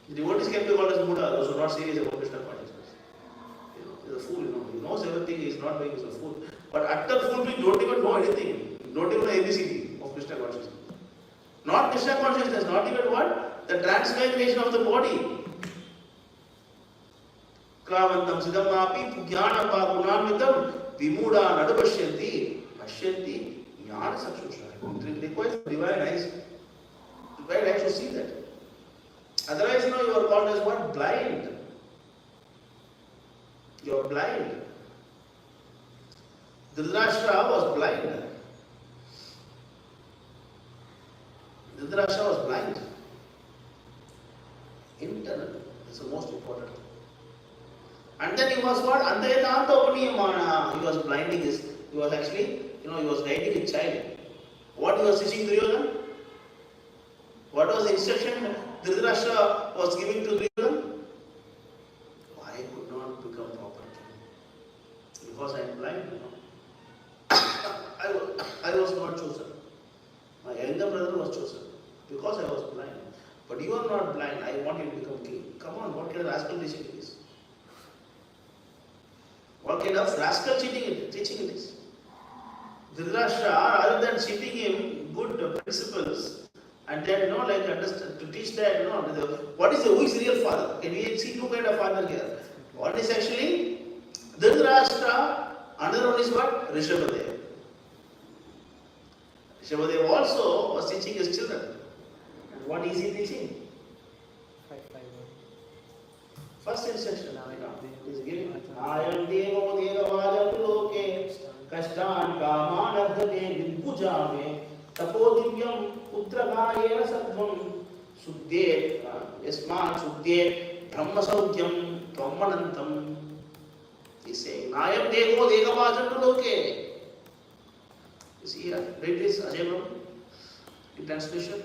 The devotees can be called as muda. Those who are not serious about Krishna consciousness. He is a fool. He knows everything. He is not doing. He is a fool. But utter fool means don't even know anything. Don't even know ABCD of Krishna consciousness. Not Krishna consciousness. Not even what? The transmigration of the body. Kravantam siddhamapi pujnanam va gunanvitam vimuda nadupashyanti. Pashyanti jnana chakshusha. It requires divine eyes. Divine eyes to see that. Otherwise, you are called as what? Blind. You are blind. Dhritarashtra was blind. Dhritarashtra was blind. Internal. That's the most important. And then he was what? Andayatanta upaniyamana. He was blinding his, he was actually, he was guiding his child. What he was teaching Duryodhana? What was the instruction Dhritarashtra was giving to Duryodhana? I could not become proper king. Because I am blind, I was not chosen. My younger brother was chosen. Because I was blind. But you are not blind. I want you to become king. Come on, what kind of rascal teaching it is? What kind of rascal teaching it is? Dhritarashtra, rather than teaching him good principles, and then understand to teach that what is who is the real father? Can we see two kind of father here? One is actually Dhritarashtra, another one is what? Rishabhadev. Rishabhadev also was teaching his children. And what is he teaching? First instruction. He is giving Ayam Devo Devavajam Loke Kashtan Kamanardhane Vidbhujame Tapodivyam Utrakayena Sattvam Suddhe Yasman Suddhe Brahmasaudyam Tvamanantam. He is saying Ayam Devo Devavajam Loke. You see here, read this Ajay Prabhu in translation.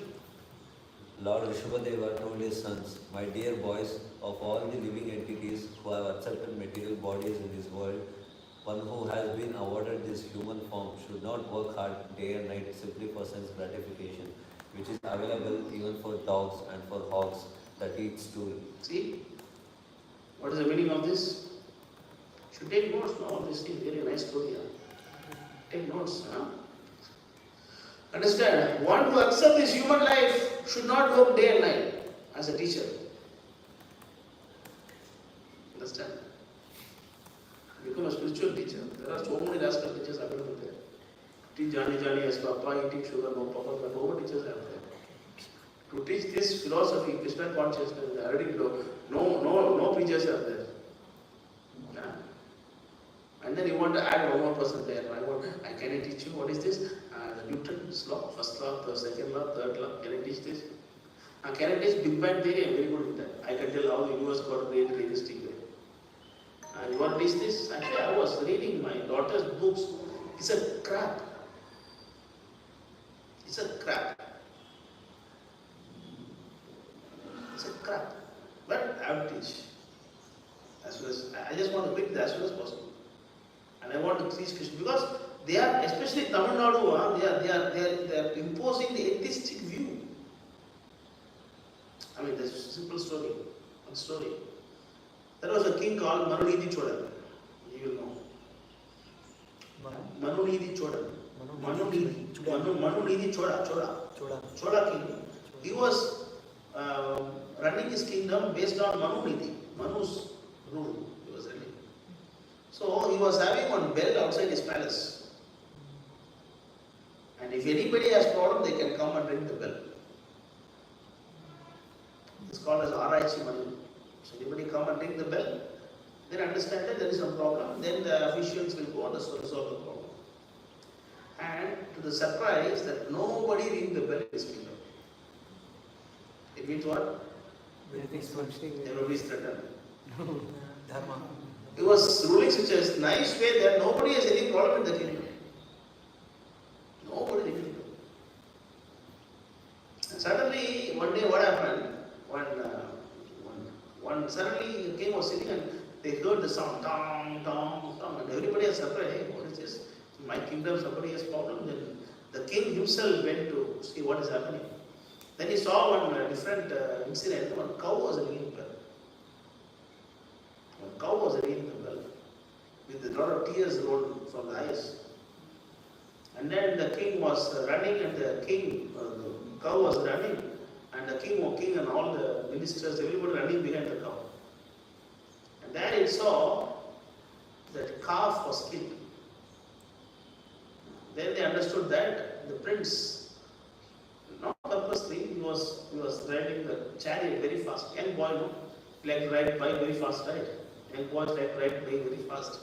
Lord Rishabhadeva told his sons, my dear boys, of all the living entities who have accepted material bodies in this world, one who has been awarded this human form should not work hard day and night simply for sense gratification, which is available even for dogs and for hogs that eat stool. See? What is the meaning of this? Should take notes now of this thing. Very nice story. Take notes. Understand? One who accepts this human life should not work day and night as a teacher. Understand? Become a spiritual teacher. There are so many rascal teachers available there. Teach Jani as Papa, eating sugar, no Papa, but no teachers are there. To teach this philosophy, Krishna consciousness, already no preachers are there. And then you want to add one more person there. Can I teach you what is this? Newton's law, first law, the second law, third law. Can I teach this? Can I teach Big Bang theory? I'm very good with that. I can tell how the universe got created in this way. You want to teach this? Actually, I was reading my daughter's books. It's a crap. It's a crap. It's a crap. But I will teach. I just want to quit it as soon as possible. And I want to teach Krishna because they are, especially Tamil Nadu, they are imposing the atheistic view. I mean, there's a simple story. One story. There was a king called Manunidhi Chodan. You will know. Manunidhi Chodan. Manunidhi Choda king. He was running his kingdom based on Manunidhi. Manu's rule. He was running. So he was having one bell outside his palace. And if anybody has problem, they can come and ring the bell. It's called as Araichi Manu. So anybody come and ring the bell, then understand that there is no problem, then the officials will go and resolve the problem. And to the surprise that nobody ring the bell in his kingdom. It means what? Everybody is threatened. Dharma. He was ruling such a nice way that nobody has any problem in the kingdom. Nobody in the kingdom. And suddenly, one day what happened? Suddenly the king was sitting and they heard the sound, tong, tong, tong, and everybody was surprised. Hey, what is this? In my kingdom, somebody has problem. Then the king himself went to see what is happening. Then he saw one different incident. One cow was ringing the bell. One cow was ringing the bell with a lot of tears rolled from the eyes. And then the king was running, and the cow was running, and the king and all the ministers, everybody running behind the cow. And there it saw that calf was killed. Then they understood that the prince, not purposely, he was riding the chariot very fast. Young boy, no? Like ride by very fast, right? Young boys like ride by very fast.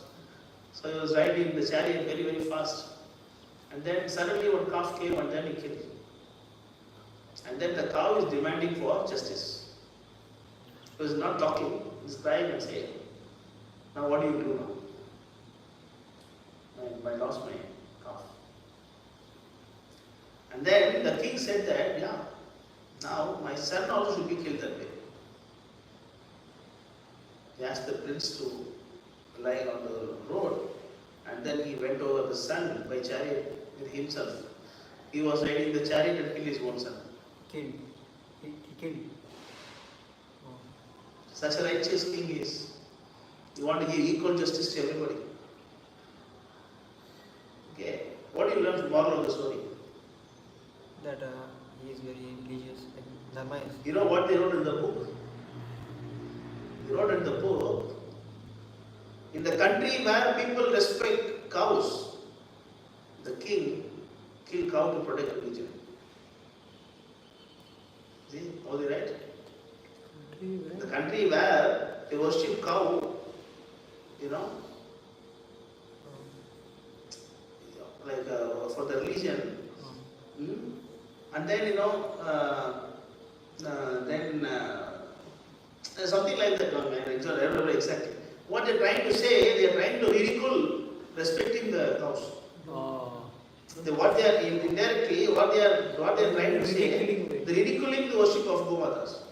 So he was riding the chariot very, very fast. And then suddenly one calf came and then he killed him. And then the cow is demanding for justice. He was not talking, he is crying and saying, now what do you do now? I lost my calf. And then the king said that, yeah, now my son also should be killed that way. He asked the prince to lie on the road, and then he went over the son by chariot with himself. He was riding the chariot and killed his own son. Killed. He killed. Oh. Such a righteous king he is. You want to give equal justice to everybody. Okay. What do you learn from moral of the story? That he is very religious. Dharma is. You know what they wrote in the book? They wrote in the book, in the country where people respect cows, the king killed cow to protect religion. See, how they write? The country where they worship cow, you know, like for the religion, and then you know, something like that. I don't remember exactly. What they're trying to say, they're trying to ridicule respecting the cows. What they are indirectly, what they are trying to say, the ridiculing the worship of Gomatas.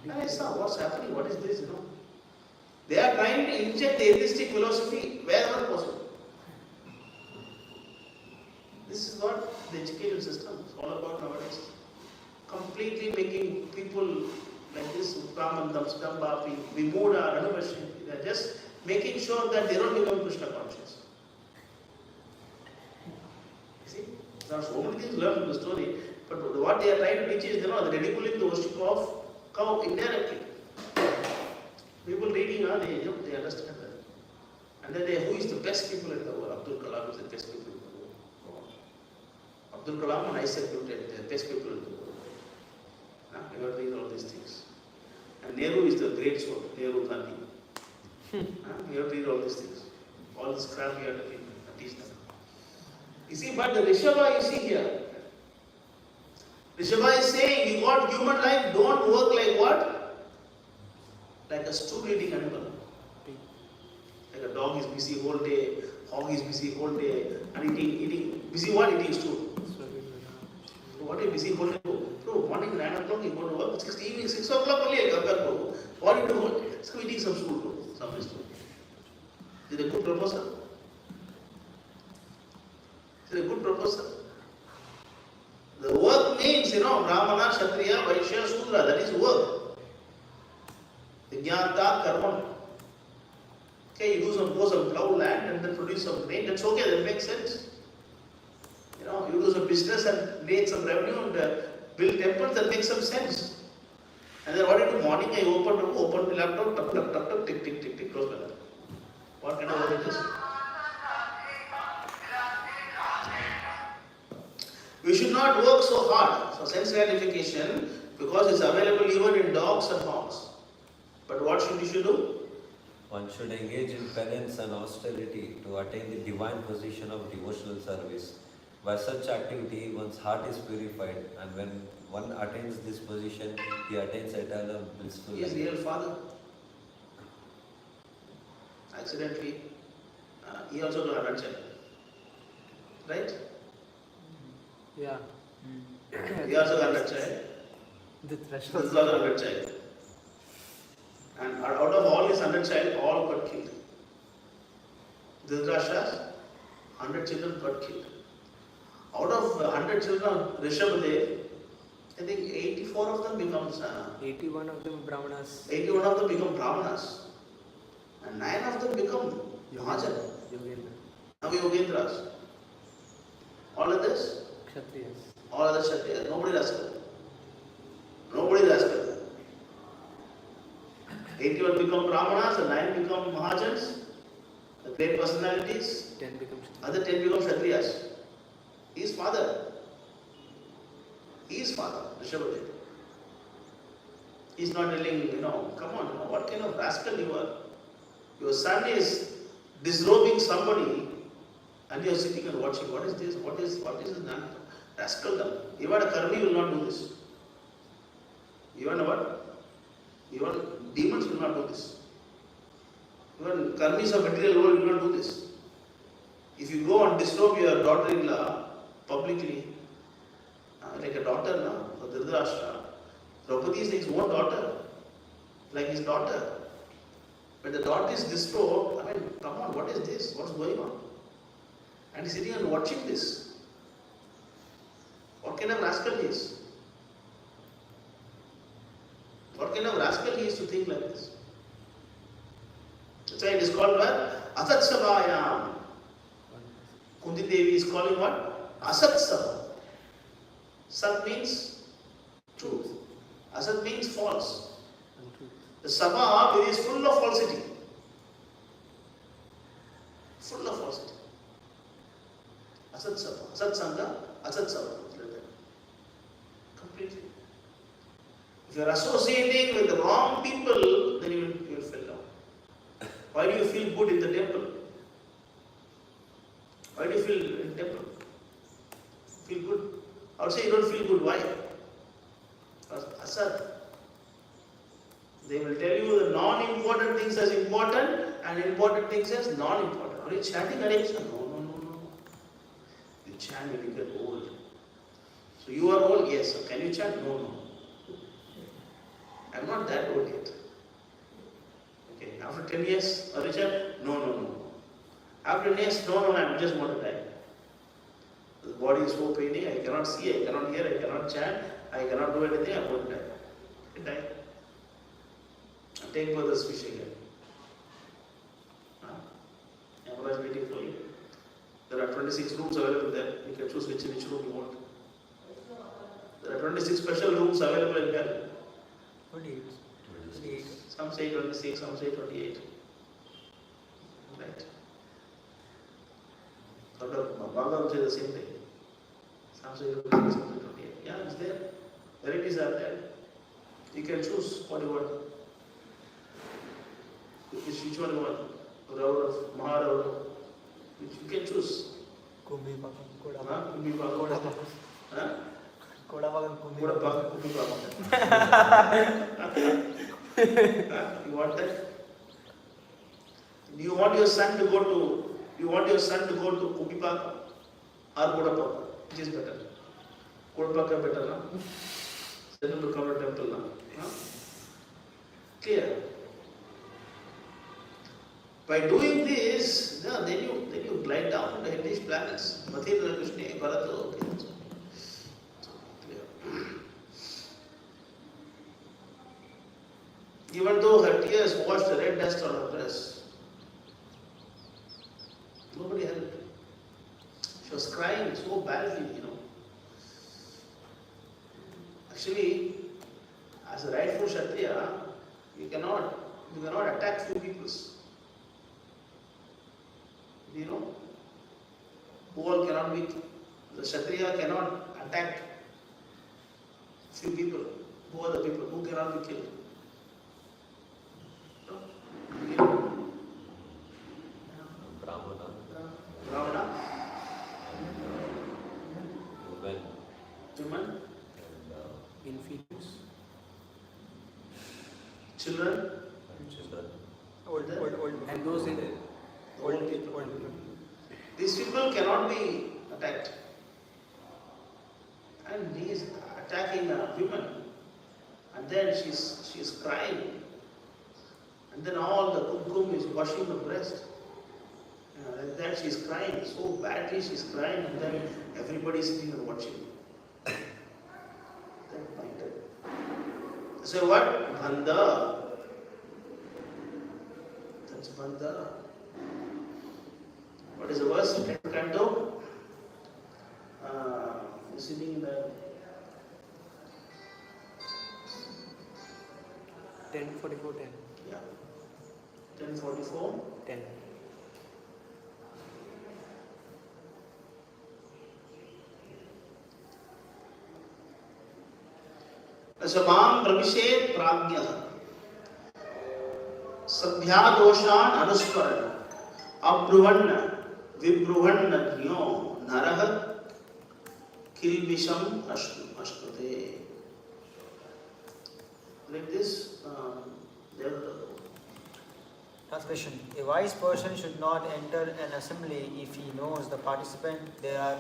And I saw what's happening. What is this? You know, they are trying to inject the atheistic philosophy wherever possible. This is what the education system is all about nowadays. Completely making people like this, Brahmandam, Stambapi, Vimuda, Anubhashi. They are just making sure that they don't become Krishna conscious. You see? There are so many things learned from the story, but what they are trying to teach is, you know, the ridiculing the worship of cow indirectly. People reading, they understand that. And then who is the best people in the world? Abdul Kalam is the best people in the world. Abdul Kalam and Isaac Newton, they are the best people in the world. You have to read all these things. And Nehru is the great soul, Nehru Gandhi. You have to read all these things. All this crap you have to read and teach them. You see, but the Rishabha you see here. Rishabha is saying, you got human life, don't work like what? Like a stool-eating animal. Like a dog is busy whole day, hog is busy whole day, and eating, busy what? Eating stool. What are you busy whole day? Bro, morning 9 o'clock you go to work, evening 6 o'clock only I come back home. What do you do? So eating some stool, bro. Some stool. Is it a good proposal? Is it a good proposal? The work means, you know, Brahmana, Kshatriya, Vaishya, Sudra, that is work. Vijnata, Karma. Okay, you go some plow land and then produce some grain, that's okay, that makes sense. You know, you do some business and make some revenue and build temples, that makes some sense. And then what do you do? Morning I open the laptop, tuck, tick, tick, tick, tick, close my laptop. What kind of work is this? We should not work so hard for sense gratification because it's available even in dogs and hogs. But what should you do? One should engage in penance and austerity to attain the divine position of devotional service. By such activity, one's heart is purified, and when one attains this position, he attains eternal blissful life. He is real father. Accidentally, he also got a child. Right? Yeah. He also got a child. The This threshold. was a 100 child. And out of all his 100 child, all got killed. Dhritarashtra's 100 children got killed. Out of 100 children of Rishabhadev, I think 84 of them becomes 81 of them Brahmanas. 81 of them become Brahmanas. And 9 of them become Mahajan. Yogendra. Yogendras. All others? Kshatriyas. All other Kshatriyas. Nobody rascal. Nobody rascal. 81 become Brahmanas and 9 become Mahajans. The great personalities, 10 becomes other 10 become Kshatriyas. He is father. He is father, Rishabhadev. He is not telling, come on, what kind of rascal you are? Your son is disrobing somebody and you are sitting and watching. What is this? What is this rascaldom? Even a karmi will not do this. Even what? Even demons will not do this. Even karmis of material world will not do this. If you go and disrobe your daughter-in-law publicly, like a daughter now, for Dhritarashtra, Draupadi is his own daughter, like his daughter. When the daughter is disrobed, come on, what is this? What's going on? And he's sitting and watching this. What kind of rascal he is? What kind of rascal he is to think like this? That's why it is called what? Asatsavayam. Kunti Devi is calling what? Asatsava. Sat means truth. Asat means false. The Sabha is full of falsity. Full of falsity. Asat Sabha. Asat Sangha, Asat Sabha. Completely. If you are associating with the wrong people, then you will fall down. Why do you feel good in the temple? Why do you feel in temple? Feel good? Outside you don't feel good. Why? Because Asat. They will tell you the non-important things as important and important things as non-important. Are you chanting Hare Krishna? No. You chant when you get old. So you are old? Yes. Can you chant? No. I'm not that old yet. Okay. After 10 years, are you chant? No. After 10 years, no, I just want to die. The body is so paining, I cannot see, I cannot hear, I cannot chant, I cannot do anything, I want to die. I die. And take birth as fish again. Yamara is waiting for you. There are 26 rooms available there. You can choose which room you want. There are 26 special rooms available in hell. 28. Some say 26, some say 28. Right. Bhagavad says the same thing. Some say 26, some say 28. Yeah, it's there. Varieties are there. You can choose what you want. Which one you want? Raurav, Maharaurav. Which you can choose. Kumbi Pakam, Koda Kumbi Pakam. Koda Pakam, Kumbi Koda Pakam. Pakam, Kumbi Pakam. You want that? Do you want your son to go to Kumbi Pakam or Koda Pakam? Which is better? Koda Pakam better, no? Settle to come to temple now. No? Clear? By doing this, then you glide down to the hellish planets. Mathira, Krishna, Bharata, okay. Even though her tears washed the red dust on her dress, nobody helped. She was crying so badly, Actually, as a rightful Kshatriya, you cannot attack few peoples. Who all cannot be, the Kshatriya cannot attack few people. Who are the people who cannot be killed? Brahmana, women, inferiors. children, Old. And those in old people. These people cannot be attacked. And he is attacking a woman. And then she is crying. And then all the kumkum is washing her breast. Like that she is crying. So badly she is crying. And then everybody is sitting and watching. So what? Bhanda. That's Bhanda. What is the verse? 10th canto. Sitting in the 10:44, 10. yeah. 10:44. 10. Samam pravishet pragnyah Sadhya doshan anusparan Abruvan Vibruvan Nyo Narah Kilvisham Ashtate. Like this, Translation. A wise person should not enter an assembly if he knows the participant they are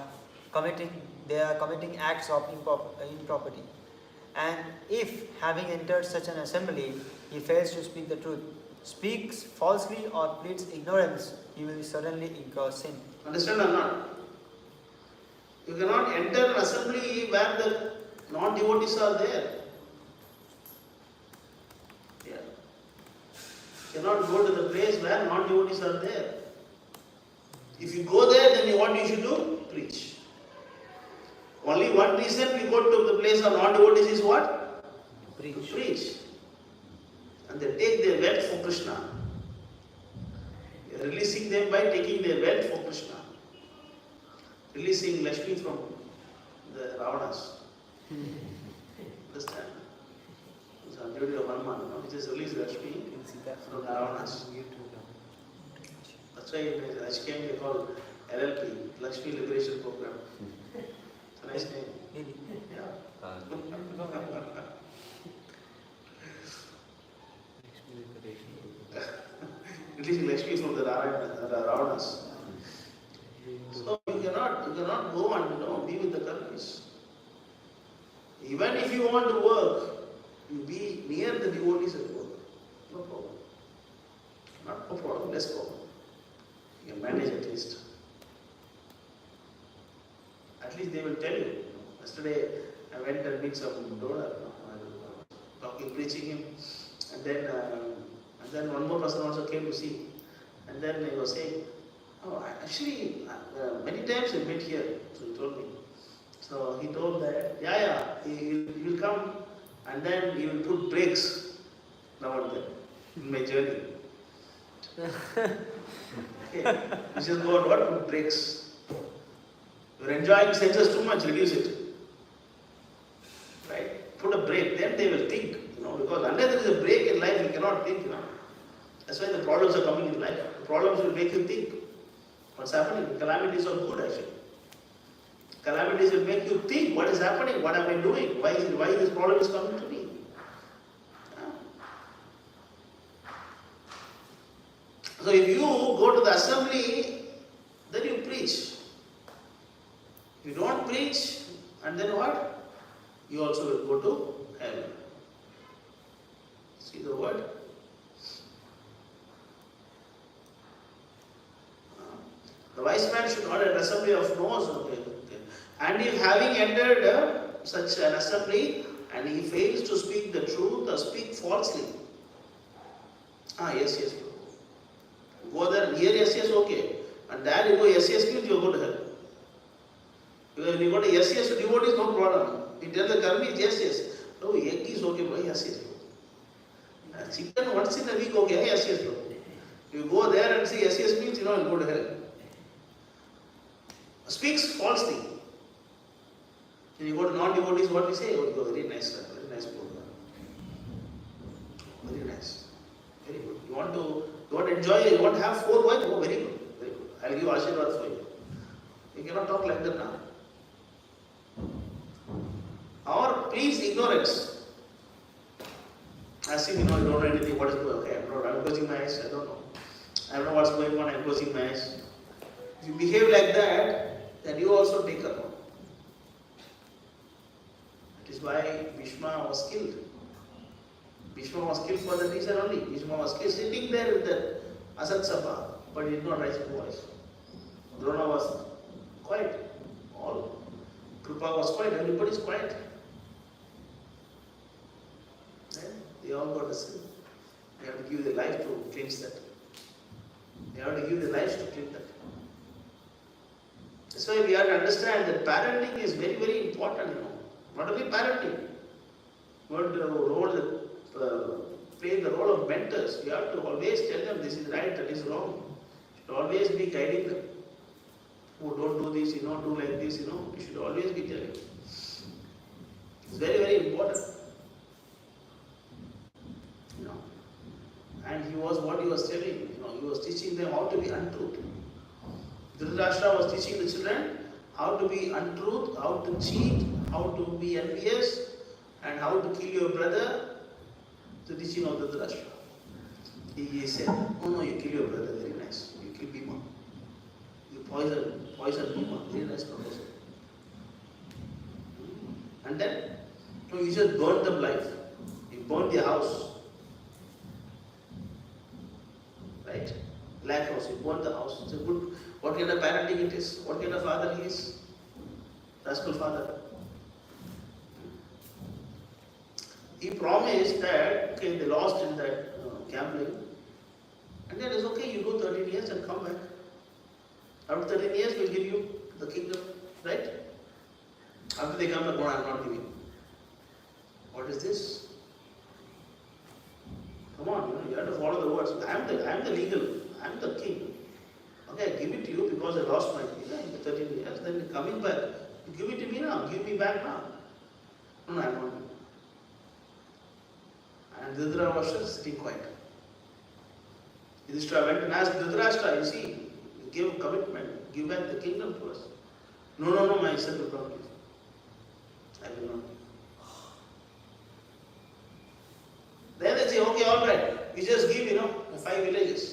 committing acts of impropriety. And if, having entered such an assembly, he fails to speak the truth, speaks falsely or pleads ignorance, he will certainly incur sin. Understand or not? You cannot enter an assembly where the non-devotees are there. Yeah. You cannot go to the place where non-devotees are there. If you go there, then what you should do? Preach. Only one reason we go to the place of non-devotees is what? Preach. Preach. And they take their wealth for Krishna. You are releasing them by taking their wealth for Krishna. Releasing Lakshmi from the Ravanas. Understand? It's a beauty of Hanuman. He just released Lakshmi from the Ravanas. That's why in HKM they call LLP, Lakshmi Liberation Program. It's a nice name. Really? Yeah. Releasing Lakshmi from the Ravanas. So you cannot go and be with the karmis. Even if you want to work, you be near the devotees at work. No problem. Not no problem, less problem. You can manage at least. At least they will tell you. Yesterday I went and meet some donor, talking, preaching him, and then one more person also came to see. And then he was saying, oh, actually, many times I met here, so he told me. So he told that, he will come and then he will put brakes now and then in my journey. Okay, you just go and what? Put brakes. You are enjoying senses too much, reduce it. Right? Put a brake, then they will think, because unless there is a brake in life, you cannot think, That's why the problems are coming in life. The problems will make you think. What's happening? Calamities are good actually. Calamities will make you think what is happening, what am I doing, why this problem is coming to me. So if you go to the assembly, then you preach. If you don't preach, and then what? You also will go to hell. See the word? The wise man should not an assembly of no's. Okay. And if having entered such an assembly and he fails to speak the truth or speak falsely, yes. Go there, here yes, okay. And there you go yes, means you go to hell. Because when you go to yes to devotees, no problem. You tell the karmis yes. No, egg is okay, bro, yes. Chicken once in a week, okay, yes, bro. You go there and say yes means you'll go to hell. Speaks falsely. When you go to non-devotees, what we say? Oh, you go, very nice program. Very nice. Very good. You want to enjoy, you want to have 4 wives? Oh, very good. Very good. I'll give Ashirwad for you. You cannot talk like that now. Or please ignorance. As if you don't know anything, what is going on. Okay, I'm closing my eyes, I don't know. I don't know what's going on, I'm closing my eyes. If you behave like that, then you also take a wrong. That is why Bhishma was killed. Bhishma was killed for that reason only. Bhishma was killed sitting there with the Asat Sabha, but he did not raise his voice. Drona was quiet. All Kripa was quiet, everybody is quiet. Then they all got a sin. They have to give their life to cleanse that. They have to give their lives to cleanse that. That's why we have to understand that parenting is very, very important, Not only parenting. We have to play the role of mentors. You have to always tell them this is right, that is wrong. You should always be guiding them. Oh, don't do this, do like this, You should always be telling. It's very, very important. was telling, he was teaching them how to be untruth. Dhritarashtra was teaching the children how to be untruth, how to cheat, how to be envious, and how to kill your brother. The teaching of Dhritarashtra. He said, no, you kill your brother, very nice. You kill Bhima. You poison Bhima, very nice proposal. And then, no, you just burn them alive. You burn their house. Right? Black house, you burn the house. It's a good, what kind of parenting it is? What kind of father he is? Rascal father. He promised that, okay, they lost in that gambling. And then it's okay, you go 13 years and come back. After 13 years, we'll give you the kingdom. Right? After they come back, no, I'm not giving. What is this? Come on, you have to follow the words. I am the legal, I am the king. Okay, I give it to you because I lost my kingdom in the 13 years. Then coming back, you give it to me now, give me back now. No, I'm not giving. And Dhritarashtra was sitting quiet. Yudhishthira went and asked Dhritarashtra, you see, you gave commitment, give back the kingdom to us. No, my son will not give. I will not. Then they say, okay, all right, we just give, 5 villages.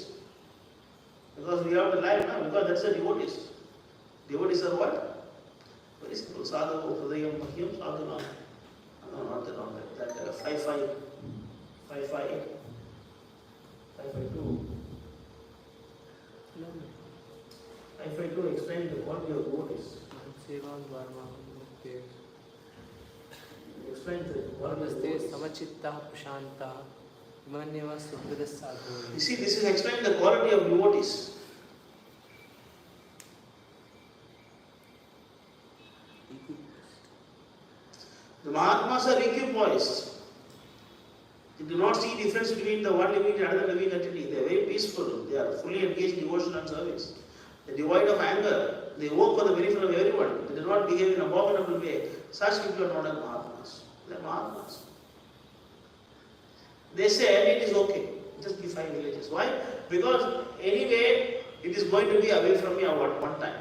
Because we have the land now, because that's the devotees. Devotees are what? Very simple. Sadhu, Hridayam, Mahyam, Sadhana. No, not that. That 5-5. 5-5. 5-5-2. 5-5-2 explain the quality of devotees. Explain the quality of devotees. You see, this is explaining the quality of devotees. The Mahatmas are equipoised. They do not see difference between the one living and another living entity. They are very peaceful. They are fully engaged in devotion and service. They are devoid of anger. They work for the benefit of everyone. They do not behave in an abominable way. Such people are known as Mahatmas. They are Mahatmas. They said it is okay. Just give 5 villages. Why? Because anyway it is going to be away from me at one time.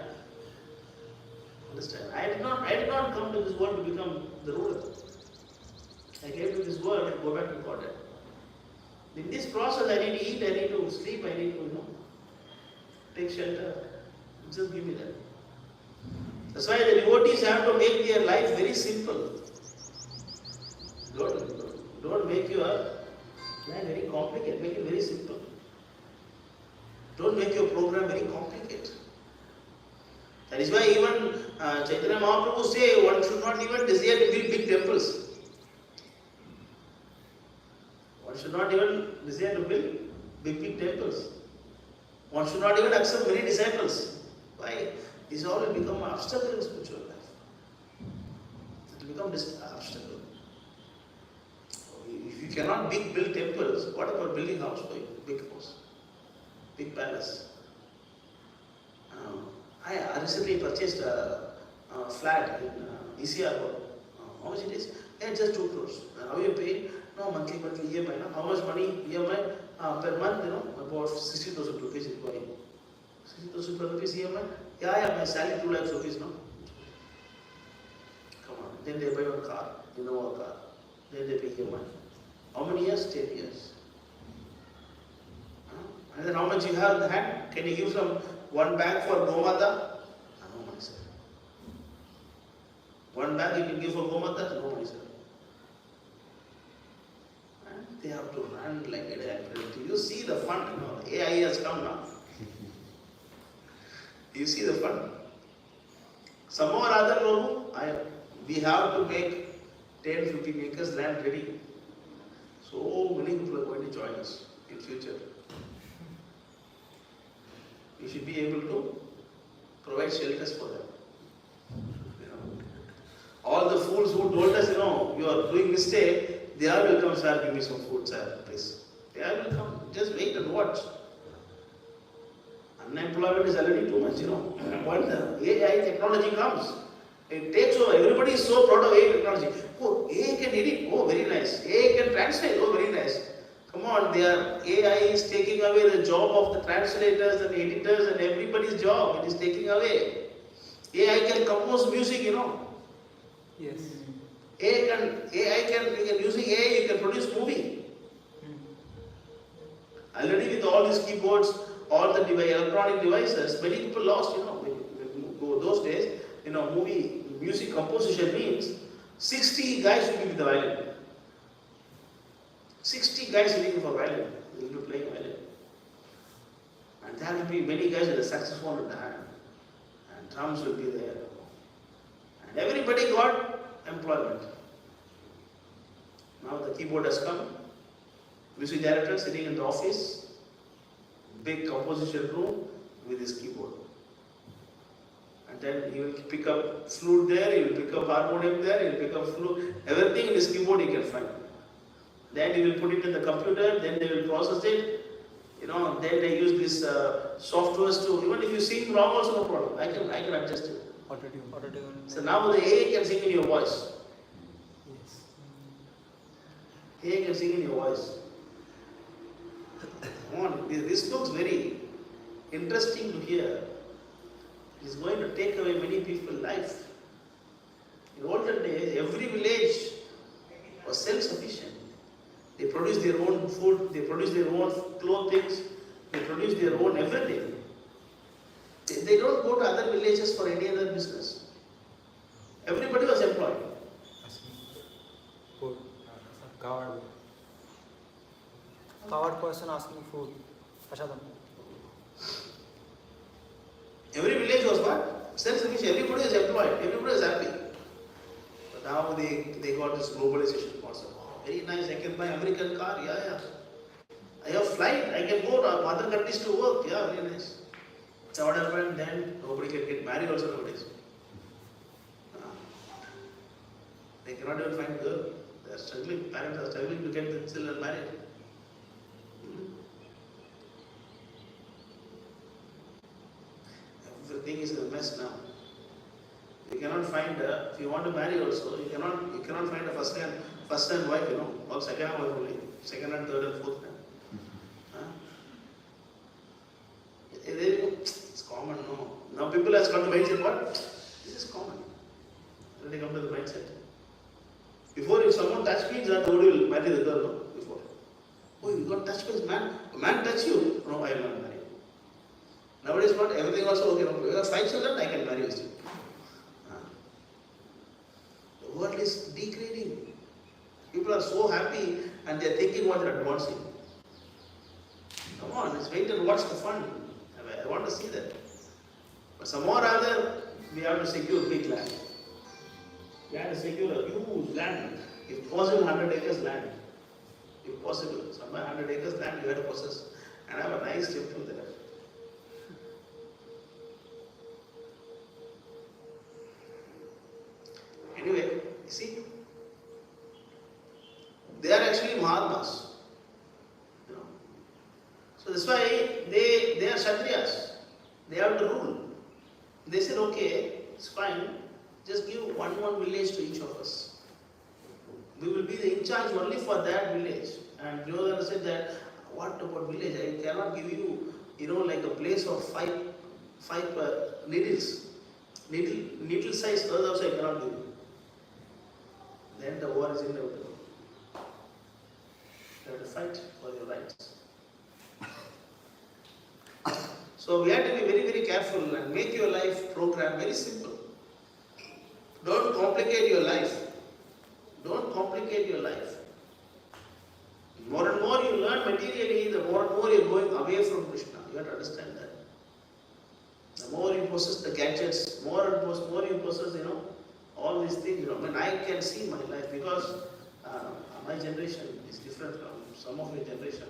Understand? I did not come to this world to become the ruler. I came to this world and go back to God. In this process, I need to eat, I need to sleep, I need to, take shelter. Just give me that. That's why the devotees have to make their life very simple. Don't make your life very complicated. Make it very simple. Don't make your program very complicated. That is why even Chaitanya Mahaprabhu say one should not even desire to build big temples. One should not even desire to build big temples. One should not even accept many disciples. Why? This all will become an obstacle in spiritual life. It will become an obstacle. If you cannot build temples, what about building house for you? Big house, big palace. I recently purchased a flat in ECR. How much it is? Yeah, just 2 crores. How you pay? No, monthly EMI. No? How much money EMI per month? About 60,000 rupees is going. 60,000 rupees EMI? Yeah, my salary 2 lakhs rupees. No. Come on. Then they buy one car, Innova car. Then they pay EMI. How many years? 10 years. And then how much you have in hand? Can you give some one bag for Gomata? No money, sir. One bag you can give for Gomata? No money, sir. And they have to run like a You see the fund, AI has come now. You see the fund. Some more other Prabhu, we have to make 10-15 acres land ready. So many people are going to join us in future. We should be able to provide shelters for them. All the fools who told us, you are doing mistake, they all will come, sir, give me some food, sir, please. They all will come. Just wait and watch. Unemployment is already too much, When the AI technology comes, it takes over. Everybody is so proud of AI technology. Oh, AI can edit. Oh, very nice. AI can translate. Oh, very nice. Come on, AI is taking away the job of the translators and editors and everybody's job. It is taking away. AI can compose music, you know. Yes. You can using AI, you can produce movie. Already with all these keyboards, all the electronic devices, many people lost, you know. Those days, you know, music composition means 60 guys will be with the violin. 60 guys sitting for violin, they will be playing violin. And there will be many guys with a saxophone in the hand. And drums will be there. And everybody got employment. Now the keyboard has come. Music director sitting in the office, big composition room with his keyboard. And then he will pick up flute there, he will pick up harmonium there, he will pick up flute, everything in his keyboard he can find. Then he will put it in the computer, then they will process it. You know, then they use these softwares to, even if you sing wrong also no problem, I can adjust it. Auto-tune. So now the AI can sing in your voice. Yes. AI can sing in your voice. Come on, this looks very interesting to hear. It is going to take away many people's life. In olden days, every village was self-sufficient. They produce their own food, they produce their own clothing, they produce their own everything. They don't go to other villages for any other business. Everybody was employed. Food. Coward person asking food. Prashadam. Every village was what? Self-sufficient. Everybody is employed. Everybody is happy. But now they got this globalization concept. Oh, very nice. I can buy American car. Yeah. I have flight. I can go to other countries to work. Yeah, very nice. So what happened then? Nobody can get married also nowadays. They cannot even find a girl. They are struggling. Parents are struggling to get the children married. Everything is a mess now. You cannot find if you want to marry also, you cannot find a first hand wife, you know, or second hand wife only, second and third and fourth hand. It's common, no. Now people has got the mindset, what? This is common. When they come to the mindset. Before, if someone touched me, nobody will marry the girl, no? Before. Oh, you got touched by man? A man touch you? No, I will not marry. Nowadays, what? Everything also, okay, no, you have 5 children, I can marry you. The world is degrading. People are so happy and they are thinking what they are advancing. Come on, let's wait and watch the fun. I want to see that. But somehow or other, we have to secure big land. We have to secure a huge land. If possible, 100 acres land. If possible, somewhere 100 acres land you have to possess. And have a nice temple there. Anyway, you see, they are actually Mahatmas. You know. So that's why they are Kshatriyas. They have to rule. They said, okay, it's fine. Just give one village to each of us. We will be in charge only for that village. And Duryodhana said that, what about village? I cannot give you, like a place of five needles. Needle size earth also I cannot give you. Then the war is inevitable. You have to fight for your rights. So we have to be very, very careful and make your life program very simple. Don't complicate your life. Don't complicate your life. More and more you learn materially, the more and more you are going away from Krishna. You have to understand that. The more you possess the gadgets, more you possess, all these things. I mean, I can see my life because my generation is different from some of your generation.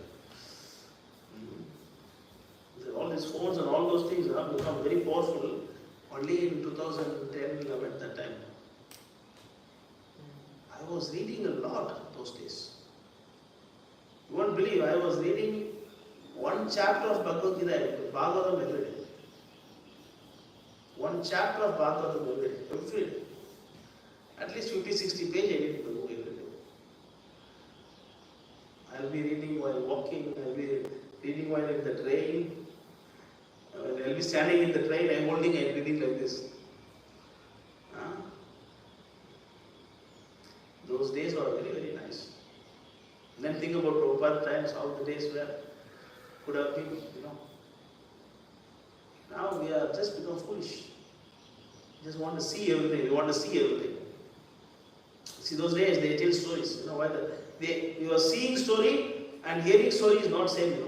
All these phones and all those things have become very powerful only in 2010, 11, that time. I was reading a lot those days. You won't believe, I was reading one chapter of Bhagavad Gita, Bhagavatam every day. One chapter of Bhagavatam every day. At least 50-60 pages I read in the book every day. I'll be reading while walking, I'll be reading while in the train. I'll be standing in the train, I'm holding and reading like this. Those days were very, very nice. And then think about Prabhupada times, how the days were, could have been, Now we are just become foolish. Just want to see everything, we want to see everything. See, those days they tell stories. Why you are seeing story and hearing story is not same,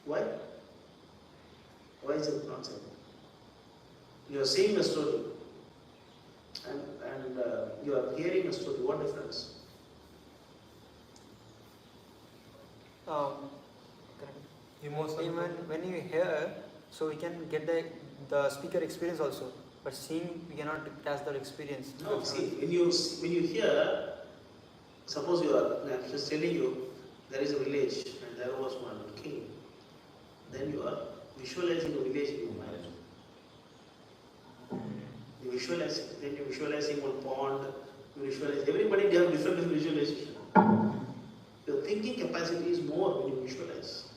Why? Why is it not same? You are seeing a story and you are hearing a story. What difference? Even when you hear, so we can get the speaker experience also. But seeing, we cannot catch that experience. No, see, when you hear, suppose I'm just telling you, there is a village and there was one king. Then you are visualizing a village in your mind. You visualize, then you're visualizing one pond, you visualize, everybody they have different visualization. Your thinking capacity is more when you visualize.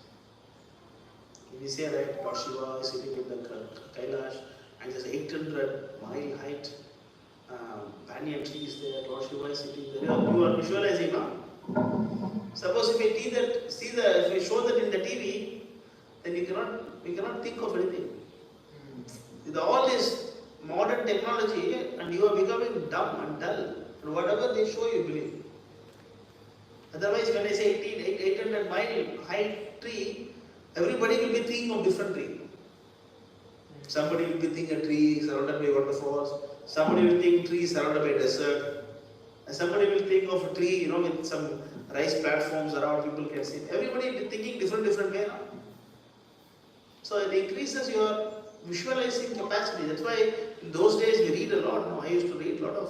We say, right, Lord Shiva is sitting in the Kailash and there's 800-mile height banyan tree is there, Lord Shiva is sitting there. You are visualizing, no? Suppose if we show that in the TV, then we cannot think of anything. With all this modern technology, and you are becoming dumb and dull, and whatever they show you believe. Otherwise, when I say 800-mile height tree, everybody will be thinking of different tree. Somebody will be thinking a tree surrounded by waterfalls. Somebody will think tree surrounded by desert. And somebody will think of a tree, with some rice platforms around people can sit. Everybody will be thinking different way now. So it increases your visualizing capacity. That's why in those days we read a lot. I used to read a lot of.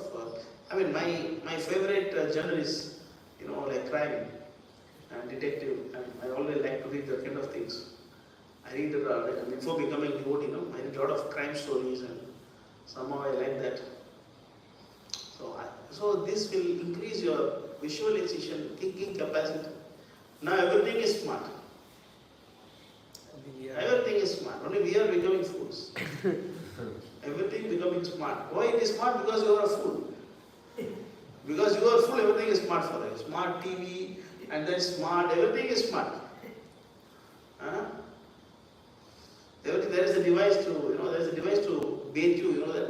My favorite genre is, like crime and detective, and I always like to read that kind of things. I read before becoming devotee, I read a lot of crime stories, and somehow I like that. So this will increase your visualization, thinking capacity. Now everything is smart. Everything is smart. Only we are becoming fools. Everything becoming smart. Why it is smart? Because you are a fool. Because you are a fool, everything is smart for you. Smart TV, and then smart, everything is smart. There is a device to bathe you, that.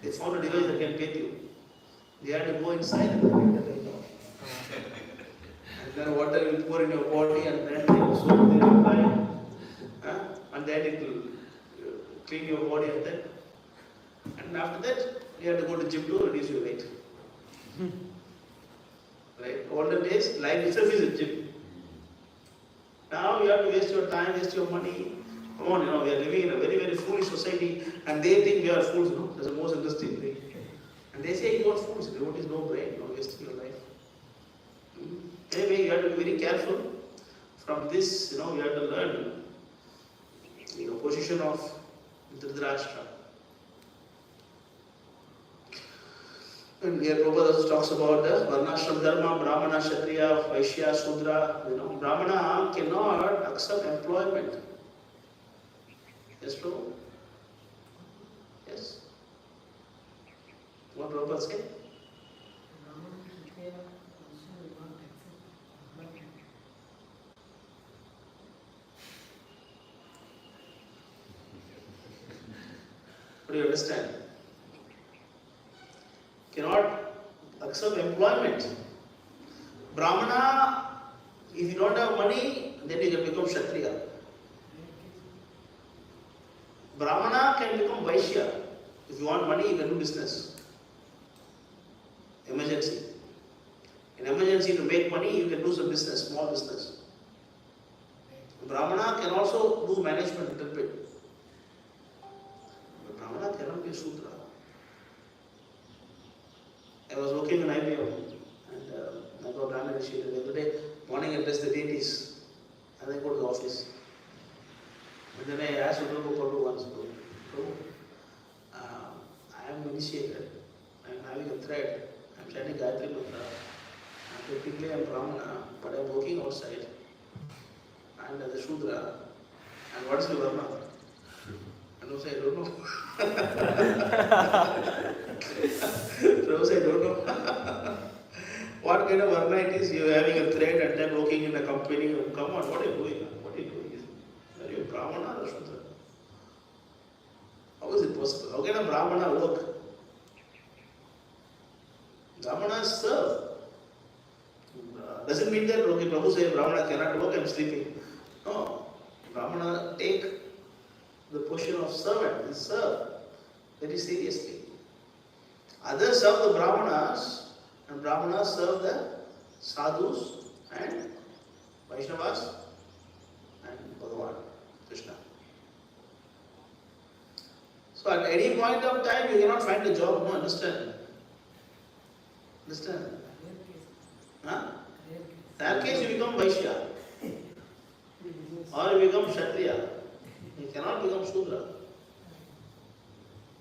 They found a device that can bathe you. They had to go inside and then water will pour in your body, and then they will soak there and dry. And then it will clean your body, and after that you have to go to gym to reduce your weight. Right? Older days, life itself is a gym. Now you have to waste your time, waste your money. Come on, we are living in a very, very foolish society, and they think we are fools, That's the most interesting thing. And they say you are fools, devotees no brain, wasting your life. Anyway, you have to be very careful. From this, you have to learn position of Dhritarashtra. And here Prabhupada also talks about the Varnashram Dharma, Brahmana, Kshatriya, Vaishya, Sudra. Brahmana cannot accept employment. Yes, Prabhu? Yes? What Prabhupada said? What do you understand? Cannot accept employment. Brahmana, if you don't have money, then you can become Kshatriya. Brahmana can become Vaishya. If you want money, you can do business. Emergency. In emergency, to make money, you can do some business, small business. Brahmana can also do management a little bit. But Brahmana cannot be a Shudra. I was working in IBM, and I got Brahmana initiated. Every day, morning I dress the deities, and then go to the office. And then I asked Prabhu once, Prabhu, I am initiated, I am having a thread, I am chanting Gayatri Mantra, I am technically I am Brahmana, but I am working outside. And as a Shudra. And what is the Varna? And also I don't know. Prabhu said, I don't know. What kind of Varna it is? You are having a thread and then working in a company. Come on, what are you doing? What are you doing? Are you a Brahmana or a Shudra? How is it possible? How can a Brahmana work? Brahmanas serve. Doesn't mean that, okay, Prabhu says Brahmana cannot work, I am sleeping. No. Brahmana take the position of servant, they serve very seriously. Others serve the Brahmanas, and Brahmanas serve the sadhus and Vaishnavas and Bhagavan, Krishna. So at any point of time you cannot find a job, no, understand? Understand? Huh? In that case you become Vaishya. Or you become Kshatriya. You cannot become Shudra.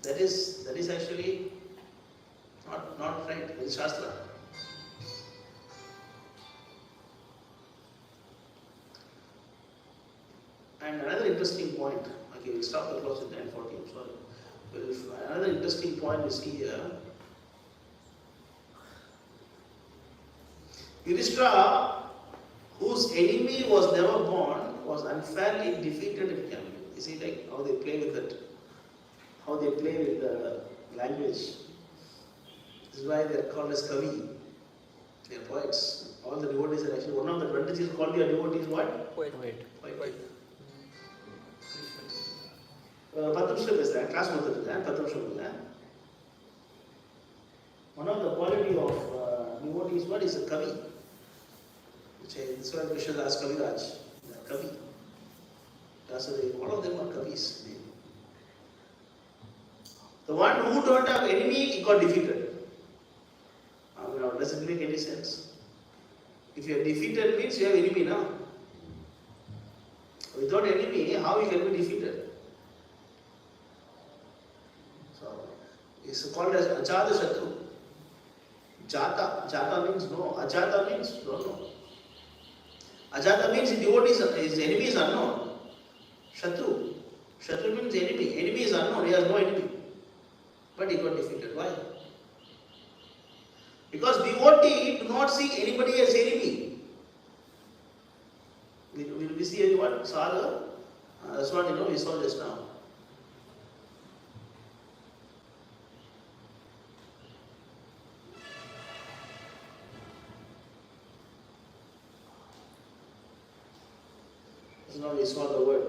That is actually not right. It is Shastra. And another interesting point. Okay, we'll stop the class at 10:40. I'm sorry. Another interesting point we see here. Yudhishthira, whose enemy was never born, was unfairly defeated in camp. You see, like how they play with it, how they play with the language. This is why they are called as Kavi. They are poets. All the devotees are actually, one of the advantages called your devotees what? Poet. Poet. Patrusha is that, class method is that, Patrusha is that. One of the quality of devotees, what is a Kavi? This one Krishna Das Kaviraj. Kavi. All of them are Kavis. The one who don't have enemy got defeated. Does it make any sense? If you are defeated means you have enemy now. Without enemy, how you can be defeated? So, it's called as Ajata Shatru. Jata means no. Ajata means don't know. Ajata means his devotees, his enemy is unknown. Shatru means enemy. Enemy is unknown. He has no enemy. But he got defeated. Why? Because devotee do not see anybody as enemy. Will we see anyone? Saga? That's what we saw just now. Just now we saw the word.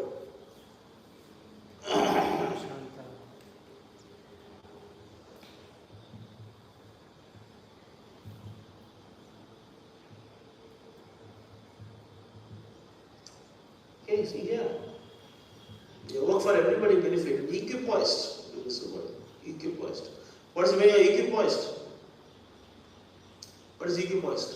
Okay, see here. You work for everybody benefit. Equipoised. This is the word. Equipoised. What is the meaning of equipoised? What is equipoised?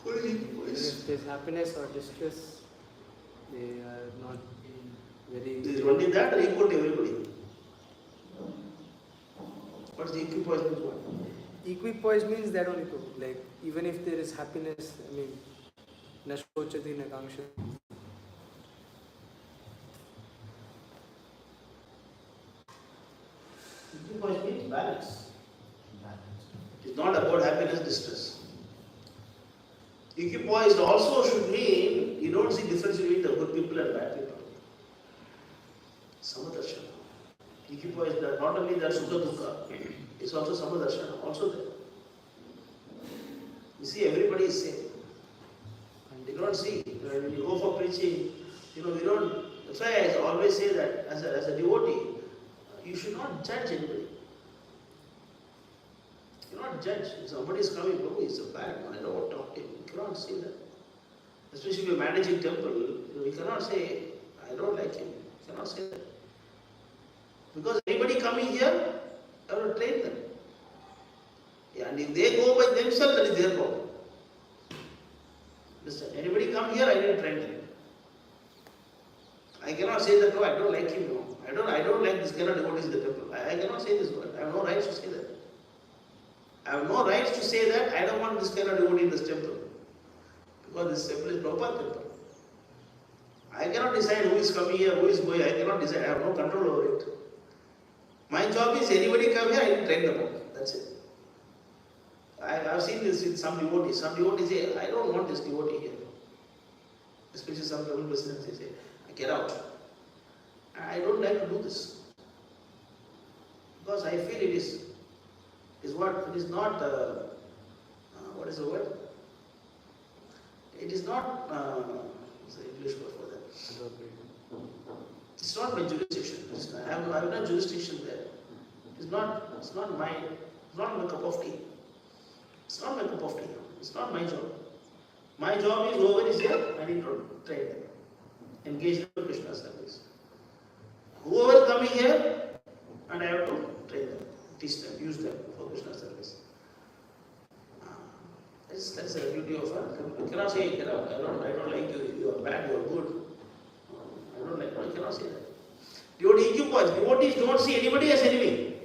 What is equipoised? If there's happiness or distress, they are not very. Is it only that or equal to everybody? What is equipoised means what? Equipoise means that only two. Like, even if there is happiness, I mean, na shochati na kangsha. Equipoised means balance. It's not about happiness, distress. Equipoised also should mean you don't see difference between the good people and bad people. Samadarshana. Equipoised, not only that Sukha Dukha, it's also Samadarshana, also there. You see, everybody is same. And you don't see, when you go for preaching, we don't, that's why I always say that as a devotee, you should not judge anybody. You cannot judge. If somebody is coming, oh, he's a bad man, I don't want to talk to him. You cannot say that. Especially if you're managing temple, you cannot say, I don't like him. You cannot say that. Because anybody coming here, I have to train them. Yeah, and if they go by themselves, that is their problem. Listen, anybody come here, I need to train them. I cannot say that, no, I don't like him, no. I don't like this kind of devotees in the temple. I cannot say this word. I have no rights to say that. I have no rights to say that I don't want this kind of devotee in this temple. Because this temple is Prabhupada temple. I cannot decide who is coming here, who is going. I cannot decide. I have no control over it. My job is anybody come here, I will train them up. That's it. I have seen this with some devotees. Some devotees say, I don't want this devotee here. Especially some Tamil presidents, they say, get out. I don't like to do this. Because I feel it is what? It is not, what is the word? It is not, what's the English word for that? It's not my jurisdiction. I have no jurisdiction there. It's not my cup of tea. It's not my cup of tea. It's not my job. My job is whoever is here, I need to train them. Engage them in Krishna service. Whoever coming here, and I have to train them, teach them, use them for Krishna service. That's the beauty of it. You cannot say, I don't like you, you are bad, you are good. I don't like, no, you cannot say that. Devotees don't see anybody as enemy.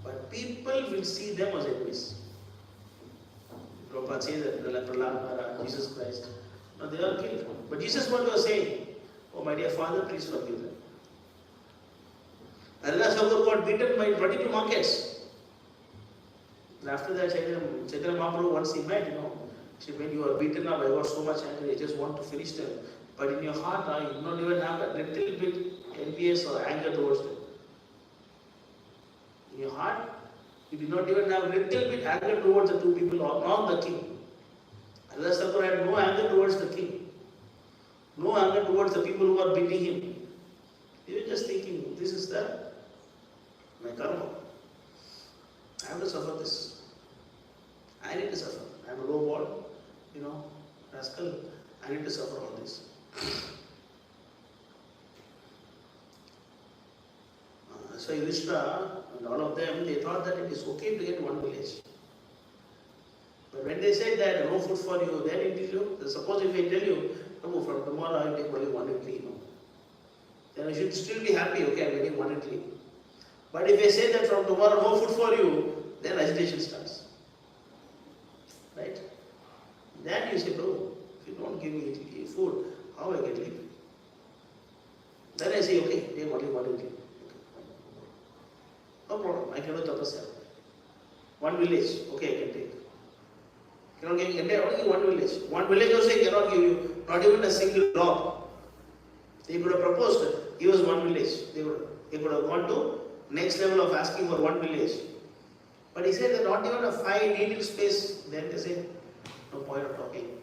But people will see them as enemies. Prabhupada says that, like Prahlad, Jesus Christ. No, they are killed. But Jesus what was saying, oh my dear Father, please forgive them. Arila Thakur got beaten by 22 markets. And after that, Chaitanya Mahaprabhu once he met, he said, when you are beaten up, I got so much angry, I just want to finish them. But in your heart, you do not even have a little bit envious or anger towards them. In your heart, you did not even have a little bit anger towards the two people, not the king. Arila Thakur had no anger towards the king. No anger towards the people who are beating him. He was just thinking, this is my karma. I have to suffer this. I need to suffer. I am a low ball, rascal. I need to suffer all this. So Yudhishthira and all of them, they thought that it is okay to get one village. But when they said that no food for you, then it is suppose if I tell you, Prabhu, from tomorrow I will take only one idli, then I should still be happy, okay, I am getting one idli. But if I say that from tomorrow no food for you, then agitation starts. Right? Then you say, Prabhu, if you don't give me food, how I get leave? Then I say, okay, take only one idli. No problem, I can do tapasya. One village, okay, I can take. Cannot give you, only one village. One village also I cannot give you, not even a single drop. They could have proposed, give us one village. They could have gone to next level of asking for one village. But he said that not even a 5 needle space, then they say, no point of talking,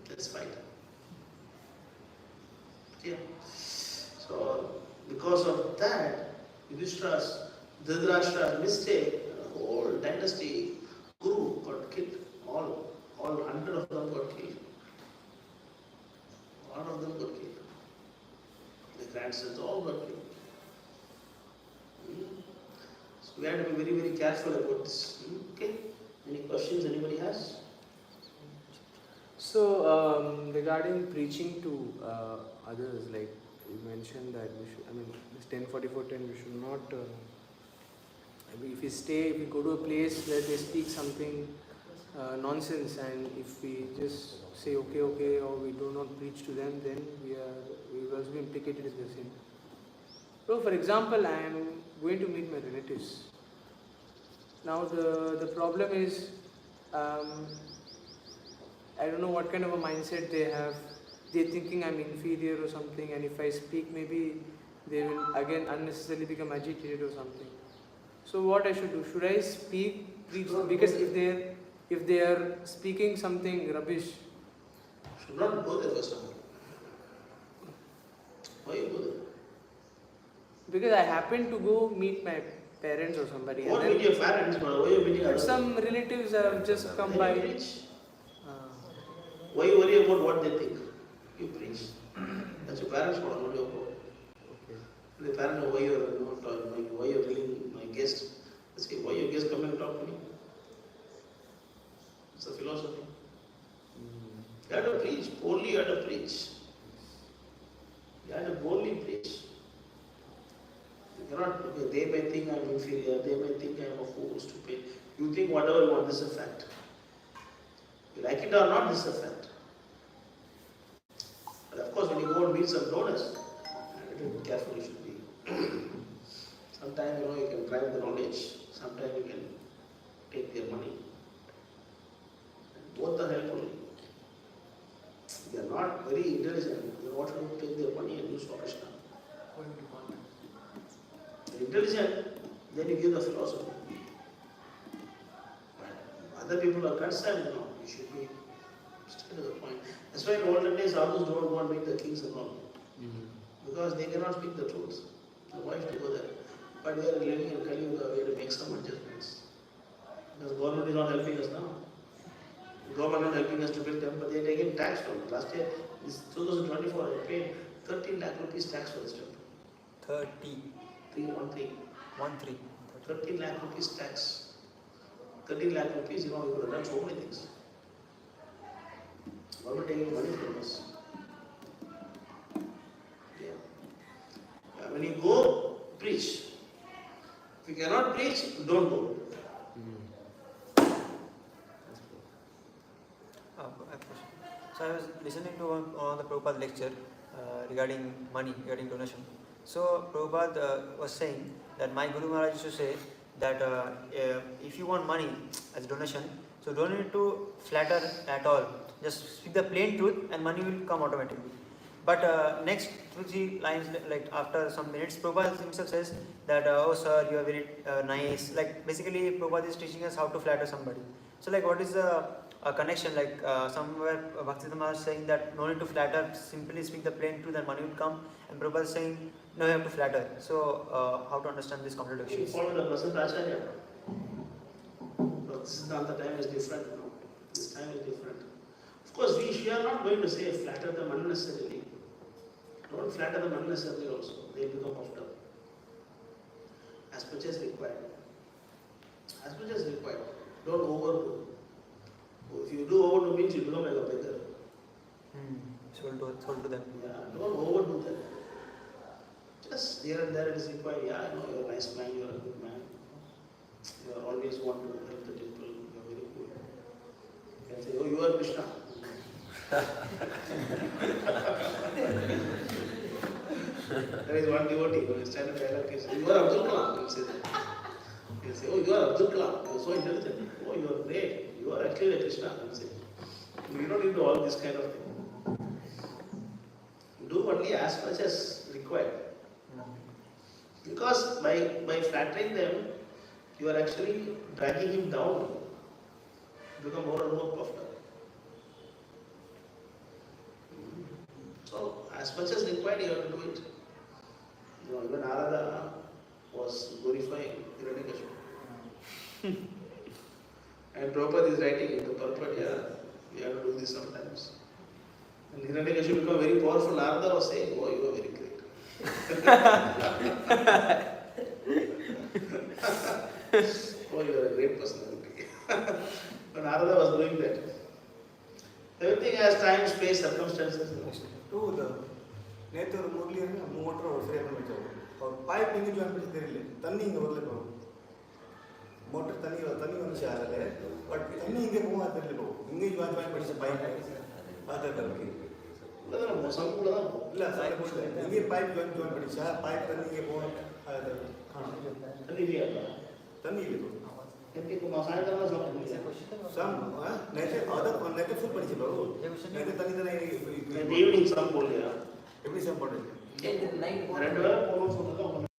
let's fight. Yeah. So, because of that, Yudhishthira's, Dhritarashtra's mistake, the whole dynasty, Guru got killed. All 100 of them got killed. All of them got killed. The grandsons all got killed. So we have to be very, very careful about this. Okay? Any questions anybody has? So, regarding preaching to others, like you mentioned that we should, this 10:44:10, we should not, if we go to a place where they speak something nonsense, and if we just say okay, or we do not preach to them, then we will also be implicated in the sin. So, for example, I am going to meet my relatives. Now, the problem is, I don't know what kind of a mindset they have. They're thinking I'm inferior or something, and if I speak, maybe they will again unnecessarily become agitated or something. So what I should do? Should I preach? Because if they are speaking something rubbish, should not go there first of all. Why you go there? Because I happen to go meet my parents or somebody. Go meet your parents, but why you meeting others? Some relatives have just come by. Why you worry about what they think? You preach. That's your parents' problem, not your problem. Okay. The parents know why you are telling my guest. They say, why your guest come and talk to me? It's a philosophy. You have to preach. Only you have to preach. You have to boldly preach. You cannot, they may think I am inferior, they may think I am a fool, stupid. You think whatever you want, this is a fact. You like it or not, this is a fact. But of course, when you go and meet some donors, a little bit careful you should be. Sometimes you can drive the knowledge, sometimes you can take their money. Both are helpful. They are not very intelligent. They want to take their money and use for Krishna. They are intelligent, then you give the philosophy. But other people are concerned, you should be straight to the point. That's why in olden days, sadhus don't want to meet the kings and all. Because they cannot speak the truth. So why should go there? But we are living in Kali Yuga, we have to make some adjustments. Because government is not helping us now. Government not helping us to build temple, they are taking tax from it. Last year, this 2024, I paid 13 lakh rupees tax for this temple. 13 lakh rupees tax. 13 lakh rupees, we could have done so many things. Government taking money from us. Yeah. When you go, preach. If you cannot preach, don't go. So I was listening to one of the Prabhupada lecture regarding money, regarding donation. So Prabhupada was saying that my Guru Maharaj used to say that if you want money as a donation, so don't need to flatter at all. Just speak the plain truth and money will come automatically. But next 2-3 lines, like after some minutes, Prabhupada himself says that, oh sir, you are very nice. Like basically Prabhupada is teaching us how to flatter somebody. So like what is the connection? Like somewhere Bhakti Maharaj is saying that no need to flatter, simply speak the plain truth and money will come. And Prabhupada is saying no, you have to flatter. So how to understand this contradiction? You follow the present Acharya. But this is not the time is different. This time is different. Of course, we are not going to say flatter them unnecessarily. Don't flatter them unnecessarily also. They become puffed up. As much as required. As much as required. Don't overdo. If you do overdo means you become like a beggar. Sold to them. Yeah, don't overdo that. Just here and there it is required. Yeah, I know you're a nice man, you're a good man. You are always want to help the temple, you are very good. You can say, oh, you are Krishna. There is one devotee who is trying to dialogue, he says, you are Abdul Kalam. He will say that. He will say, oh, you are Abdul Kalam. You are so intelligent. Oh, you are great. You are actually a Krishna. He will say. You don't need to do all this kind of thing. Do only as much as required. Because by flattering them, you are actually dragging him down. Become more and more puffed up. So, as much as required, you have to do it. Even Narada was glorifying Hiranyakashipu. And Prabhupada is writing in the purport, we have to do this sometimes. And Hiranyakashipu become very powerful. Narada was saying, oh, you are very great. Oh, you are a great personality. But Narada was doing that. Everything has time, space, circumstances. நேற்று ஒரு Murali motor ஒரு frame பண்ணி வச்சாரு அவர் pipe எங்கே join பண்ணி தெரியல தண்ணி இங்கே வரல போகும் மோட்டர் தண்ணி வந்துச்சு அதில் பட் தண்ணி இங்கே போகும் அது தெரியல போகும் இங்கே ஜாயின் பண்ணிச்சு பைப் அது இல்லை இங்கே பைப் ஜாயின் பண்ணிச்சா பைப் தண்ணி இங்கே போகும் அது தண்ணி இல்லை நேற்று ஃபுல் பண்ணிச்சு பாபு நேற்று தண்ணி தானே ஈவினிங் சாங் போடலையா எப்படி சாப்பிடுறது ரெண்டு பேரும் போகணும்னு சொல்றது